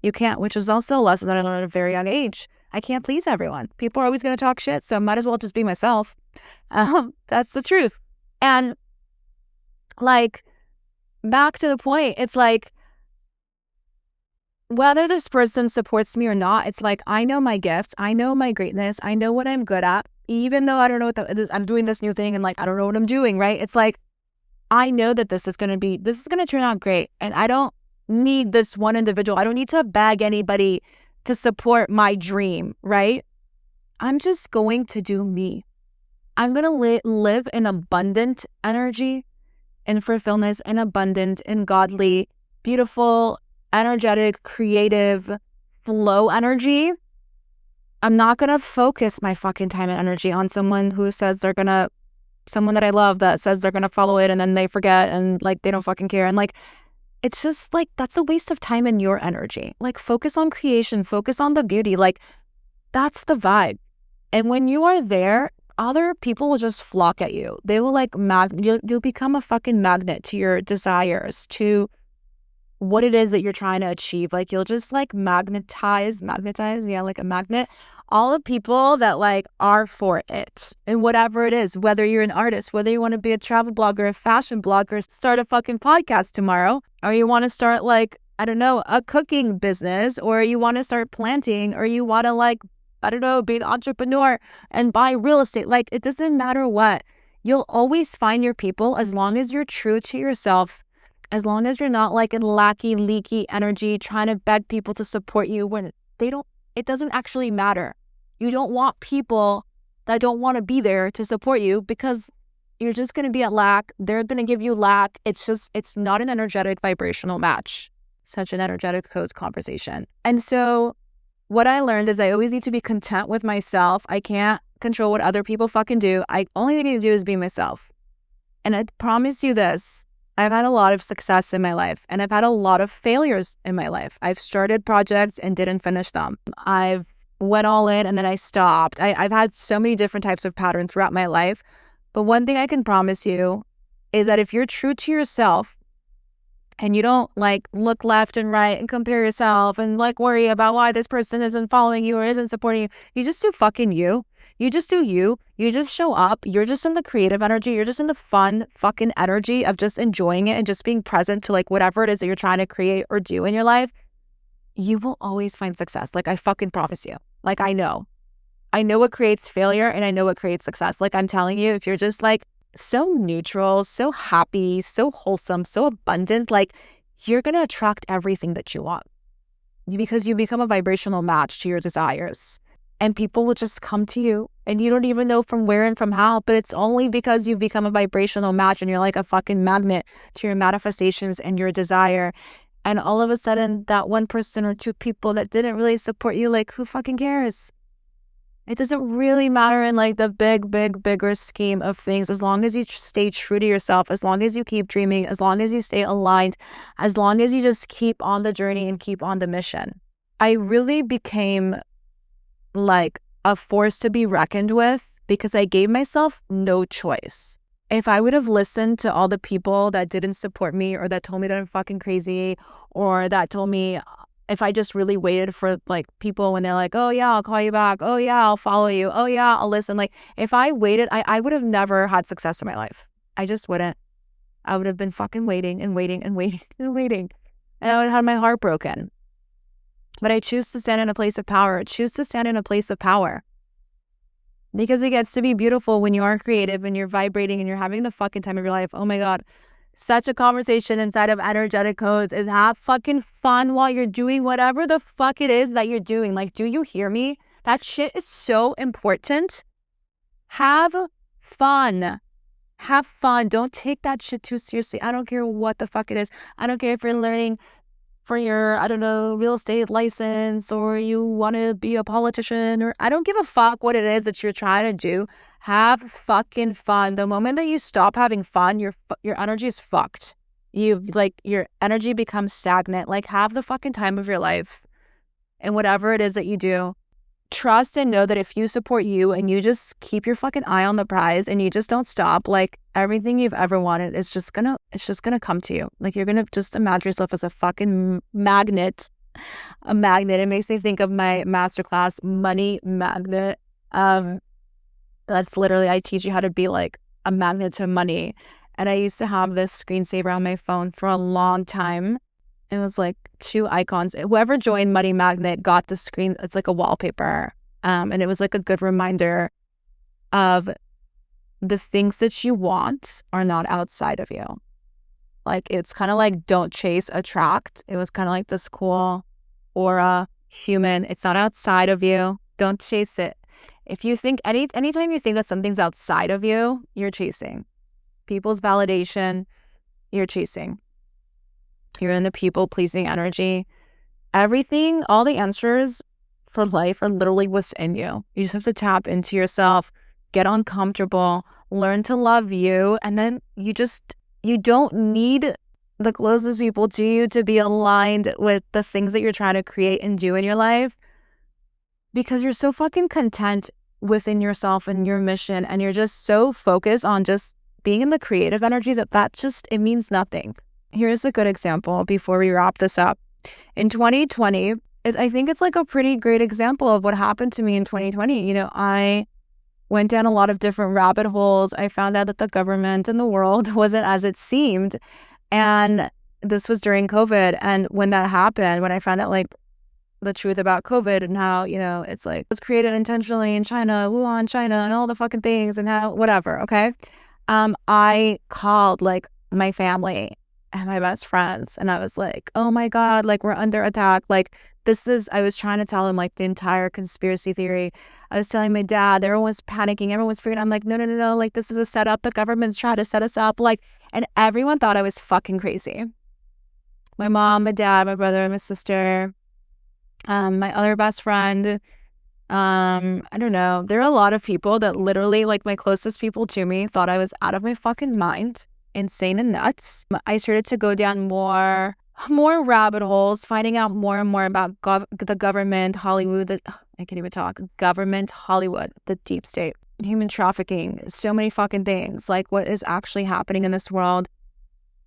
Speaker 1: You can't, which is also a lesson that I learned at a very young age. I can't please everyone. People are always going to talk shit, so I might as well just be myself. That's the truth. And like, back to the point, it's like, whether this person supports me or not, it's like, I know my gifts. I know my greatness. I know what I'm good at, even though I don't know what I'm doing this new thing and like, I don't know what I'm doing, right? It's like, I know that this is going to turn out great. And I don't need this one individual. I don't need to beg anybody to support my dream, right? I'm just going to do me. I'm going to live in abundant energy and fulfillment and abundant and godly, beautiful, energetic, creative flow energy. I'm not going to focus my fucking time and energy on someone who says someone that I love that says they're going to follow it and then they forget and like they don't fucking care. And like, it's just like, that's a waste of time and your energy. Like focus on creation, focus on the beauty. Like that's the vibe. And when you are there, other people will just flock at you. They will like, you'll become a fucking magnet to your desires, to what it is that you're trying to achieve. Like you'll just like magnetize, yeah, like a magnet, all the people that like are for it and whatever it is, whether you're an artist, whether you want to be a travel blogger, a fashion blogger, start a fucking podcast tomorrow, or you want to start like, I don't know, a cooking business, or you want to start planting, or you want to like, I don't know, be an entrepreneur and buy real estate. Like it doesn't matter what. You'll always find your people as long as you're true to yourself. As long as you're not like in lackey, leaky energy, trying to beg people to support you when it doesn't actually matter. You don't want people that don't want to be there to support you, because you're just going to be at lack. They're going to give you lack. It's not an energetic vibrational match. Such an energetic codes conversation. And so what I learned is I always need to be content with myself. I can't control what other people fucking do. Only thing I need to do is be myself. And I promise you this, I've had a lot of success in my life, and I've had a lot of failures in my life. I've started projects and didn't finish them. I've went all in and then I stopped. I've had so many different types of patterns throughout my life. But one thing I can promise you is that if you're true to yourself and you don't like look left and right and compare yourself and like worry about why this person isn't following you or isn't supporting you, you just do fucking you. You just do you. You just show up. You're just in the creative energy. You're just in the fun fucking energy of just enjoying it and just being present to like whatever it is that you're trying to create or do in your life. You will always find success. Like I fucking promise you. Like I know what creates failure and I know what creates success. Like I'm telling you, if you're just like so neutral, so happy, so wholesome, so abundant, like you're going to attract everything that you want because you become a vibrational match to your desires. And people will just come to you and you don't even know from where and from how, but it's only because you've become a vibrational match and you're like a fucking magnet to your manifestations and your desire. And all of a sudden, that one person or two people that didn't really support you, like who fucking cares? It doesn't really matter in like the bigger scheme of things. As long as you stay true to yourself, as long as you keep dreaming, as long as you stay aligned, as long as you just keep on the journey and keep on the mission. I really became like a force to be reckoned with because I gave myself no choice. If I would have listened to all the people that didn't support me or that told me that I'm fucking crazy or that told me, if I just really waited for like people when they're like, oh yeah, I'll call you back. Oh yeah, I'll follow you. Oh yeah, I'll listen. Like if I waited, I would have never had success in my life. I just wouldn't. I would have been fucking waiting and waiting and waiting and waiting. And I would have had my heart broken. But I choose to stand in a place of power. I choose to stand in a place of power. Because it gets to be beautiful when you are creative and you're vibrating and you're having the fucking time of your life. Oh my God. Such a conversation inside of energetic codes is have fucking fun while you're doing whatever the fuck it is that you're doing. Like, do you hear me? That shit is so important. Have fun. Have fun. Don't take that shit too seriously. I don't care what the fuck it is. I don't care if you're learning for your, I don't know, real estate license or you want to be a politician or I don't give a fuck what it is that you're trying to do. Have fucking fun. The moment that you stop having fun, your energy is fucked. Your energy becomes stagnant. Like have the fucking time of your life and whatever it is that you do. Trust and know that if you support you and you just keep your fucking eye on the prize and you just don't stop, like everything you've ever wanted is just gonna come to you. Like you're gonna just imagine yourself as a fucking magnet. A magnet. It makes me think of my masterclass, Money Magnet. That's literally, I teach you how to be like a magnet to money. And I used to have this screensaver on my phone for a long time. It was like two icons. Whoever joined Money Magnet got the screen. It's like a wallpaper. And it was like a good reminder of the things that you want are not outside of you. Like it's kind of like don't chase, attract. It was kind of like this cool aura, human. It's not outside of you. Don't chase it. If you think anytime you think that something's outside of you, you're chasing. People's validation, you're chasing. You're in the people-pleasing energy. Everything, all the answers for life are literally within you. You just have to tap into yourself, get uncomfortable, learn to love you, and then you don't need the closest people to you to be aligned with the things that you're trying to create and do in your life because you're so fucking content within yourself and your mission, and you're just so focused on just being in the creative energy that just, it means nothing. Here's a good example before we wrap this up. In 2020, I think it's like a pretty great example of what happened to me in 2020. You know, I went down a lot of different rabbit holes. I found out that the government and the world wasn't as it seemed. And this was during COVID. And when that happened, when I found out like the truth about COVID and how, you know, it's like it was created intentionally in China, Wuhan, China, and all the fucking things and how, whatever, okay? I called like my family and my best friends. And I was like, oh my God, like we're under attack. Like I was trying to tell him like the entire conspiracy theory. I was telling my dad, everyone was panicking, everyone was freaking out. I'm like, no, no, no, no, like this is a setup. The government's trying to set us up. Like, and everyone thought I was fucking crazy. My mom, my dad, my brother, my sister, my other best friend. I don't know. There are a lot of people that literally, like my closest people to me, thought I was out of my fucking mind, insane and nuts. I started to go down more rabbit holes, finding out more and more about the government, Hollywood, I can't even talk, government, Hollywood, the deep state, human trafficking, so many fucking things, like what is actually happening in this world.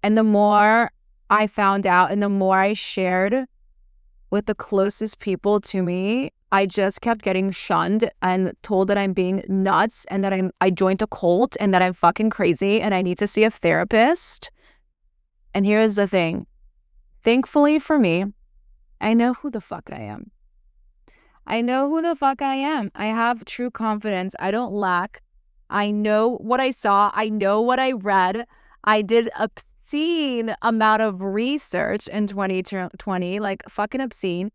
Speaker 1: And the more I found out and the more I shared with the closest people to me, I just kept getting shunned and told that I'm being nuts and that I joined a cult and that I'm fucking crazy and I need to see a therapist. And here's the thing. Thankfully for me, I know who the fuck I am. I know who the fuck I am. I have true confidence. I don't lack. I know what I saw. I know what I read. I did obscene amount of research in 2020, like fucking obscene.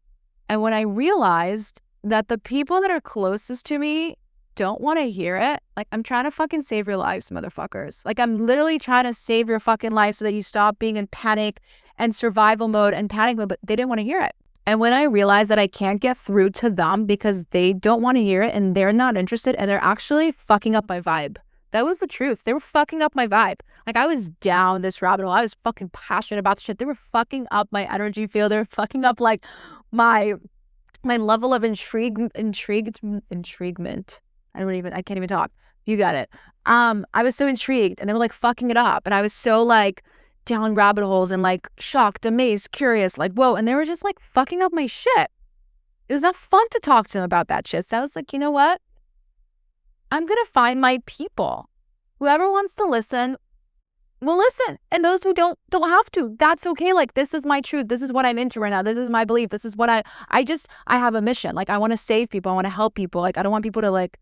Speaker 1: And when I realized that the people that are closest to me don't want to hear it, like I'm trying to fucking save your lives, motherfuckers. Like I'm literally trying to save your fucking life so that you stop being in panic and survival mode and panic mode, but they didn't want to hear it. And when I realized that I can't get through to them because they don't want to hear it and they're not interested and they're actually fucking up my vibe. That was the truth. They were fucking up my vibe. Like I was down this rabbit hole. I was fucking passionate about the shit. They were fucking up my energy field. They were fucking up like my level of intriguement. I can't even talk. You got it. I was so intrigued and they were like fucking it up. And I was so like down rabbit holes and like shocked, amazed, curious, like, whoa. And they were just like fucking up my shit. It was not fun to talk to them about that shit. So I was like, you know what? I'm going to find my people. Whoever wants to listen will listen. And those who don't have to. That's okay. Like, this is my truth. This is what I'm into right now. This is my belief. This is what I have a mission. Like, I want to save people. I want to help people. Like, I don't want people to like,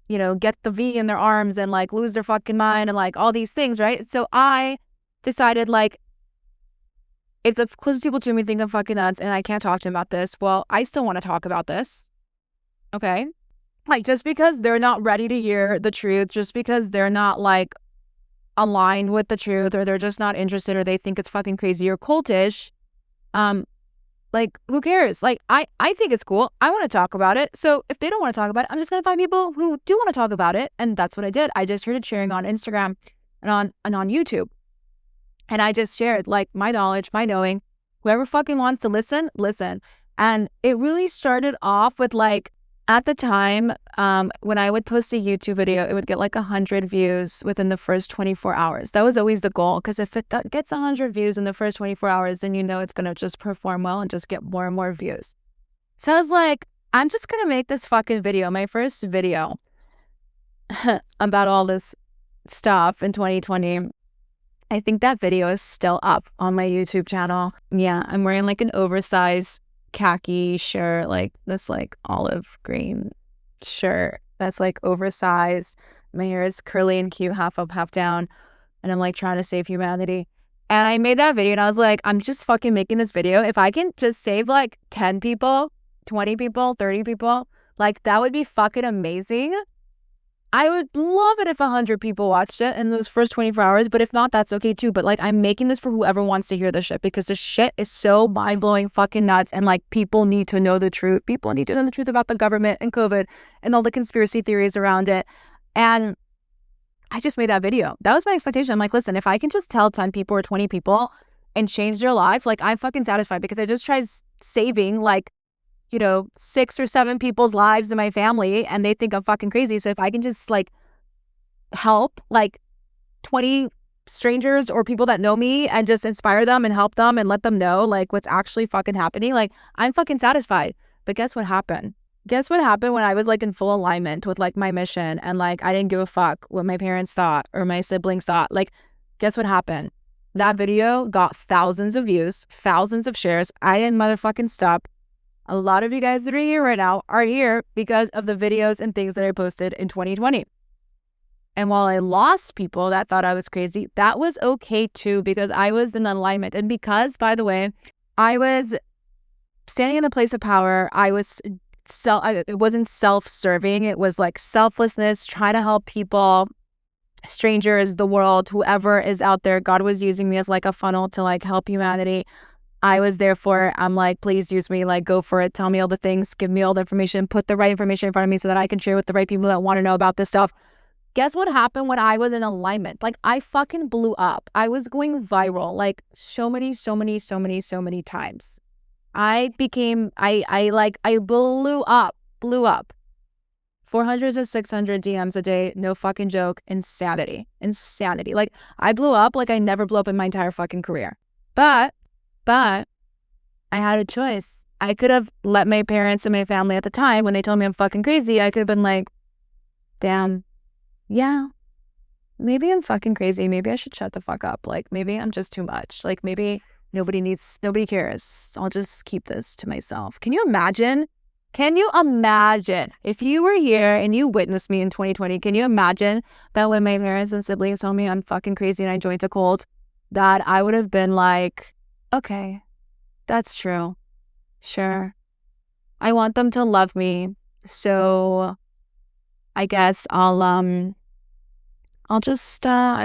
Speaker 1: you know, get the V in their arms and like lose their fucking mind and like all these things, right? So I decided like, if the closest people to me think I'm fucking nuts and I can't talk to them about this, well, I still want to talk about this. Okay? Like, just because they're not ready to hear the truth, just because they're not like aligned with the truth, or they're just not interested, or they think it's fucking crazy or cultish, like, who cares? Like, I think it's cool. I want to talk about it. So if they don't want to talk about it, I'm just going to find people who do want to talk about it. And that's what I did. I just started sharing on Instagram and on YouTube. And I just shared like my knowledge, my knowing. Whoever fucking wants to listen, listen. And it really started off with like, at the time, when I would post a YouTube video, it would get like 100 views within the first 24 hours. That was always the goal, because if it gets 100 views in the first 24 hours, then you know it's going to just perform well and just get more and more views. So I was like, I'm just going to make this fucking video, my first video about all this stuff in 2020. I think that video is still up on my YouTube channel. Yeah, I'm wearing like an oversized khaki shirt, like this like olive green shirt that's like oversized. My hair is curly and cute, half up, half down, and I'm like trying to save humanity. And I made that video and I was like, I'm just fucking making this video. If I can just save like 10 people, 20 people, 30 people, like that would be fucking amazing. I would love it if 100 people watched it in those first 24 hours, but if not, that's okay too. But like, I'm making this for whoever wants to hear the shit, because the shit is so mind-blowing, fucking nuts, and like, people need to know the truth. People need to know the truth about the government and COVID and all the conspiracy theories around it. And I just made that video. That was my expectation. I'm like, listen, if I can just tell 10 people or 20 people and change their life, like, I'm fucking satisfied, because I just tried saving like, you know, 6 or 7 people's lives in my family, and they think I'm fucking crazy. So if I can just like help like 20 strangers or people that know me and just inspire them and help them and let them know like what's actually fucking happening, like, I'm fucking satisfied. But guess what happened? Guess what happened when I was like in full alignment with like my mission, and like I didn't give a fuck what my parents thought or my siblings thought? Like, guess what happened? That video got thousands of views, thousands of shares. I didn't motherfucking stop. A lot of you guys that are here right now are here because of the videos and things that I posted in 2020. And while I lost people that thought I was crazy, that was okay too, because I was in alignment. And because, by the way, I was standing in the place of power, it wasn't self-serving. It was like selflessness, trying to help people, strangers, the world, whoever is out there. God was using me as like a funnel to like help humanity. I was there for it. I'm like, please use me, like go for it. Tell me all the things, give me all the information, put the right information in front of me so that I can share with the right people that want to know about this stuff. Guess what happened when I was in alignment? Like I fucking blew up. I was going viral like so many times. I blew up. 400 to 600 DMs a day, no fucking joke. Insanity. Like I blew up like I never blew up in my entire fucking career. But I had a choice. I could have let my parents and my family at the time, when they told me I'm fucking crazy, I could have been like, damn, yeah, maybe I'm fucking crazy. Maybe I should shut the fuck up. Like maybe I'm just too much. Like maybe nobody cares. I'll just keep this to myself. Can you imagine if you were here and you witnessed me in 2020? Can you imagine that when my parents and siblings told me I'm fucking crazy and I joined a cult, that I would have been like, okay, that's true. Sure. I want them to love me. So I guess I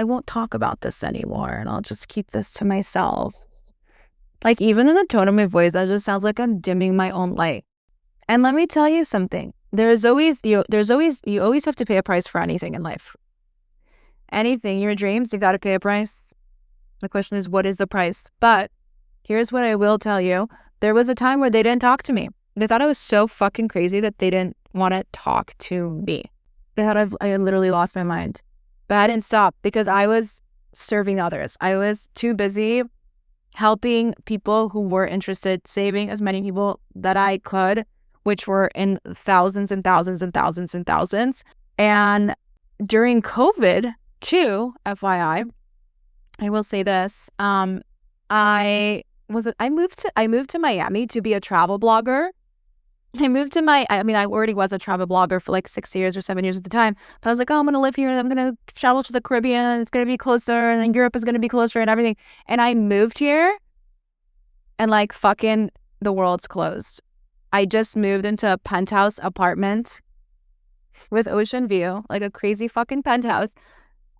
Speaker 1: won't talk about this anymore and I'll just keep this to myself. Like even in the tone of my voice, that just sounds like I'm dimming my own light. And let me tell you something. You always have to pay a price for anything in life. Anything, your dreams, you got to pay a price. The question is, what is the price? But here's what I will tell you. There was a time where they didn't talk to me. They thought I was so fucking crazy that they didn't want to talk to me. They thought I had literally lost my mind. But I didn't stop because I was serving others. I was too busy helping people who were interested, saving as many people that I could, which were in thousands and thousands and thousands and thousands. And during COVID too, FYI, I will say this. I moved to Miami to be a travel blogger. I already was a travel blogger for like 6 years or 7 years at the time. But I was like, oh, I'm going to live here and I'm going to travel to the Caribbean. It's going to be closer and Europe is going to be closer and everything. And I moved here and like fucking the world's closed. I just moved into a penthouse apartment with ocean view, like a crazy fucking penthouse.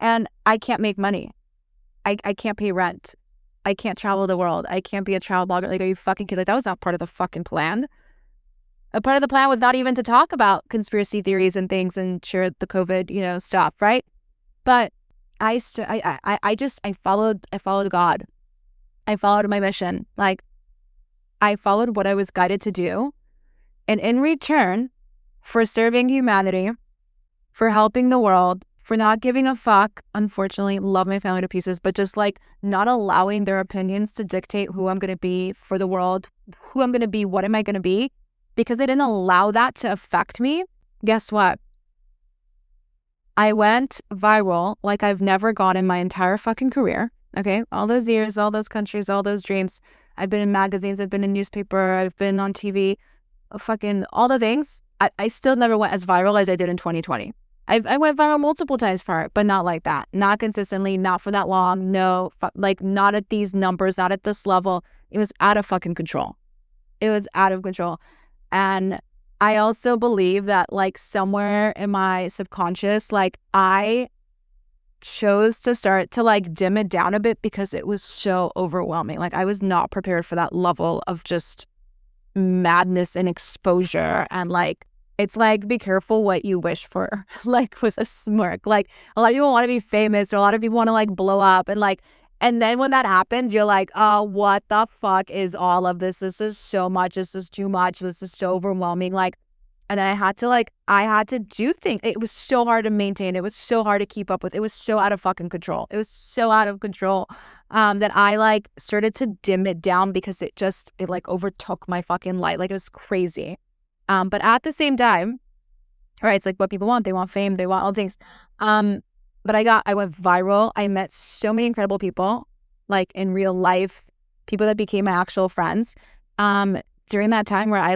Speaker 1: And I can't make money. I can't pay rent. I can't travel the world. I can't be a travel blogger. Like, are you fucking kidding? Like, that was not part of the fucking plan. A part of the plan was not even to talk about conspiracy theories and things and share the COVID, stuff, right? But I followed God. I followed my mission. Like, I followed what I was guided to do. And in return for serving humanity, for helping the world, for not giving a fuck, unfortunately, love my family to pieces, but just like not allowing their opinions to dictate who I'm going to be for the world, who I'm going to be, what am I going to be? Because they didn't allow that to affect me. Guess what? I went viral like I've never gone in my entire fucking career. Okay. All those years, all those countries, all those dreams. I've been in magazines, I've been in newspaper, I've been on TV, fucking all the things. I still never went as viral as I did in 2020. I went viral multiple times for it, but not like that. Not consistently, not for that long. No, like not at these numbers, not at this level. It was out of fucking control. It was out of control. And I also believe that like somewhere in my subconscious, like I chose to start to like dim it down a bit because it was so overwhelming. Like I was not prepared for that level of just madness and exposure. And like it's like be careful what you wish for, like with a smirk. Like a lot of people want to be famous or a lot of people want to like blow up and then when that happens, you're like, oh, what the fuck is all of this? This is so much. This is too much. This is so overwhelming. Like, and then I had to do things. It was so hard to maintain. It was so hard to keep up with. It was so out of fucking control. It was so out of control that I like started to dim it down because it like overtook my fucking light. Like it was crazy. But at the same time, all right, it's like what people want. They want fame. They want all things. But I went viral. I met so many incredible people, like in real life, people that became my actual friends. During that time where I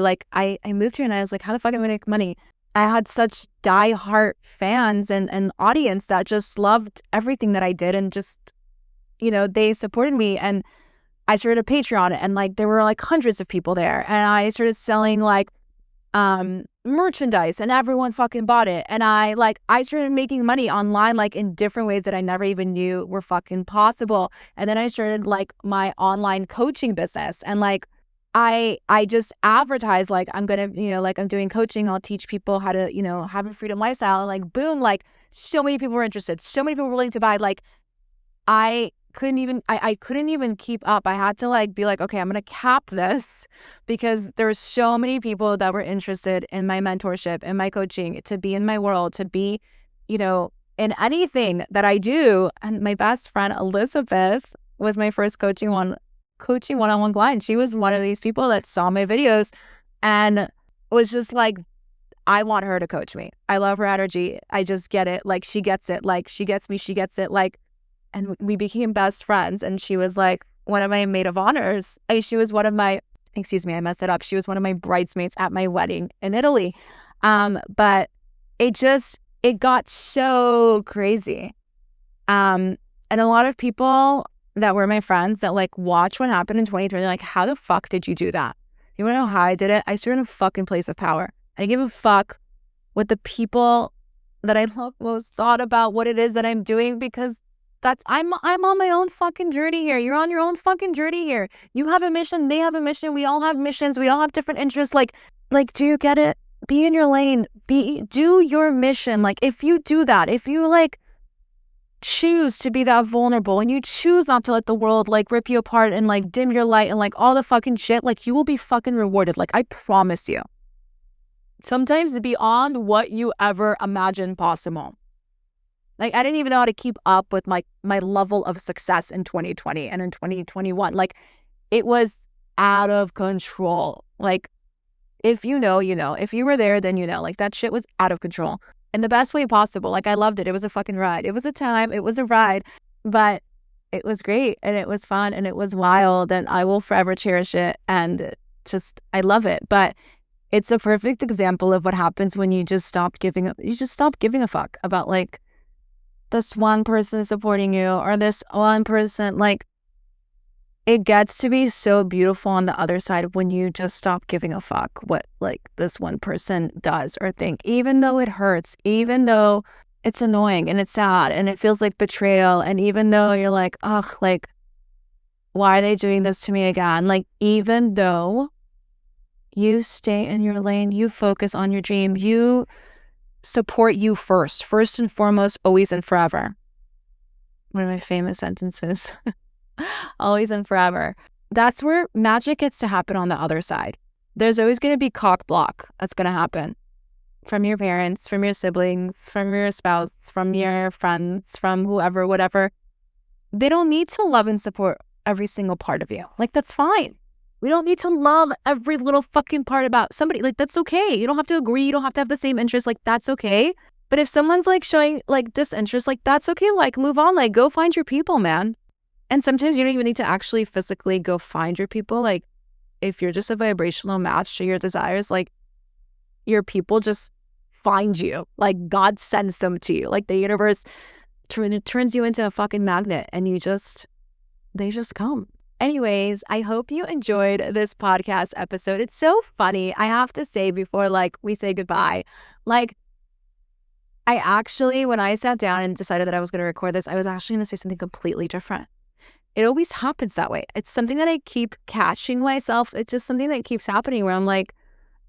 Speaker 1: moved here and I was like, how the fuck am I gonna make money? I had such diehard fans and audience that just loved everything that I did, and just, they supported me. And I started a Patreon, and like there were like hundreds of people there, and I started selling like merchandise, and everyone fucking bought it. And I started making money online, like in different ways that I never even knew were fucking possible. And then I started like my online coaching business, and like I just advertised like I'm gonna, like I'm doing coaching, I'll teach people how to, have a freedom lifestyle. And like boom, like so many people were interested, so many people were willing to buy. Like I couldn't even keep up. I had to like be like, okay, I'm gonna cap this, because there's so many people that were interested in my mentorship and my coaching, to be in my world, to be, in anything that I do. And my best friend Elizabeth was my first coaching one-on-one client. She was one of these people that saw my videos and was just like, I want her to coach me. I love her energy. I just get it. Like she gets it. Like she gets me. She gets it. Like, and we became best friends. And she was like one of my maid of honors. She was one of my, I messed it up. She was one of my bridesmaids at my wedding in Italy. But it got so crazy. And a lot of people that were my friends that like watch what happened in 2020, like, how the fuck did you do that? You want to know how I did it? I stood in a fucking place of power. I give a fuck what the people that I love most thought about what it is that I'm doing, because I'm on my own fucking journey here. You're on your own fucking journey here. You have a mission. They have a mission. We all have missions. We all have different interests. Like, do you get it? Be in your lane. Do your mission. Like, if you do that, if you like choose to be that vulnerable, and you choose not to let the world like rip you apart and like dim your light and like all the fucking shit, like you will be fucking rewarded. Like, I promise you. Sometimes beyond what you ever imagined possible. Like, I didn't even know how to keep up with my level of success in 2020 and in 2021. Like, it was out of control. Like, if you know, you know. If you were there, then you know. Like, that shit was out of control in the best way possible. Like, I loved it. It was a fucking ride. It was a time. It was a ride. But it was great, and it was fun, and it was wild, and I will forever cherish it. And just, I love it. But it's a perfect example of what happens when you just stop giving up. You just stop giving a fuck about like this one person supporting you or this one person. Like, it gets to be so beautiful on the other side when you just stop giving a fuck what like this one person does or think, even though it hurts, even though it's annoying and it's sad and it feels like betrayal. And even though you're like, ugh, like, why are they doing this to me again? Like, even though you stay in your lane, you focus on your dream, you support you first and foremost, always and forever. One of my famous sentences. Always and forever. That's where magic gets to happen on the other side. There's always going to be cock block that's going to happen from your parents, from your siblings, from your spouse, from your friends, from whoever, whatever. They don't need to love and support every single part of you. Like, that's fine. We don't need to love every little fucking part about somebody. Like, that's okay. You don't have to agree. You don't have to have the same interests. Like, that's okay. But if someone's like showing like disinterest, like, that's okay. Like, move on. Like, go find your people, man. And sometimes you don't even need to actually physically go find your people. Like, if you're just a vibrational match to your desires, like, your people just find you. Like, God sends them to you. Like, the universe turns you into a fucking magnet, and they just come. Anyways, I hope you enjoyed this podcast episode. It's so funny. I have to say before like we say goodbye, like, I actually, when I sat down and decided that I was going to record this, I was actually going to say something completely different. It always happens that way. It's something that I keep catching myself. It's just something that keeps happening where I'm like,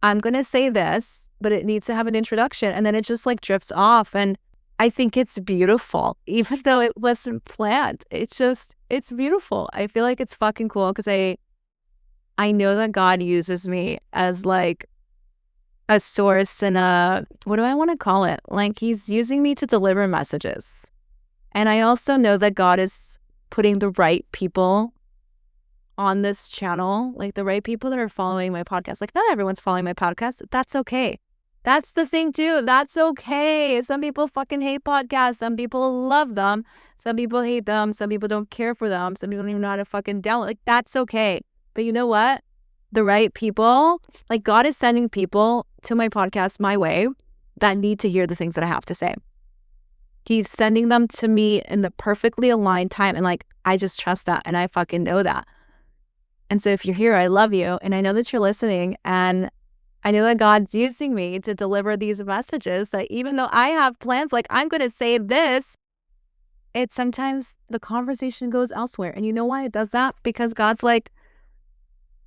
Speaker 1: I'm going to say this, but it needs to have an introduction. And then it just like drifts off. And I think it's beautiful, even though it wasn't planned. It's beautiful. I feel like it's fucking cool because I know that God uses me as like a source and what do I want to call it? Like, he's using me to deliver messages. And I also know that God is putting the right people on this channel, like the right people that are following my podcast. Like, not everyone's following my podcast. That's okay. That's the thing too. That's okay. Some people fucking hate podcasts. Some people love them. Some people hate them. Some people don't care for them. Some people don't even know how to fucking download. Like, that's okay. But you know what? The right people, like, God is sending people to my podcast my way that need to hear the things that I have to say. He's sending them to me in the perfectly aligned time. And like, I just trust that. And I fucking know that. And so if you're here, I love you. And I know that you're listening. And I know that God's using me to deliver these messages, that even though I have plans, like I'm going to say this, it's sometimes the conversation goes elsewhere. And you know why it does that? Because God's like,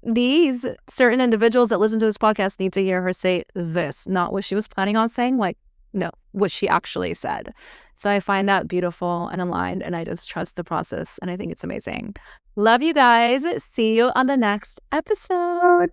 Speaker 1: these certain individuals that listen to this podcast need to hear her say this, not what she was planning on saying. Like, no, what she actually said. So I find that beautiful and aligned, and I just trust the process, and I think it's amazing. Love you guys. See you on the next episode.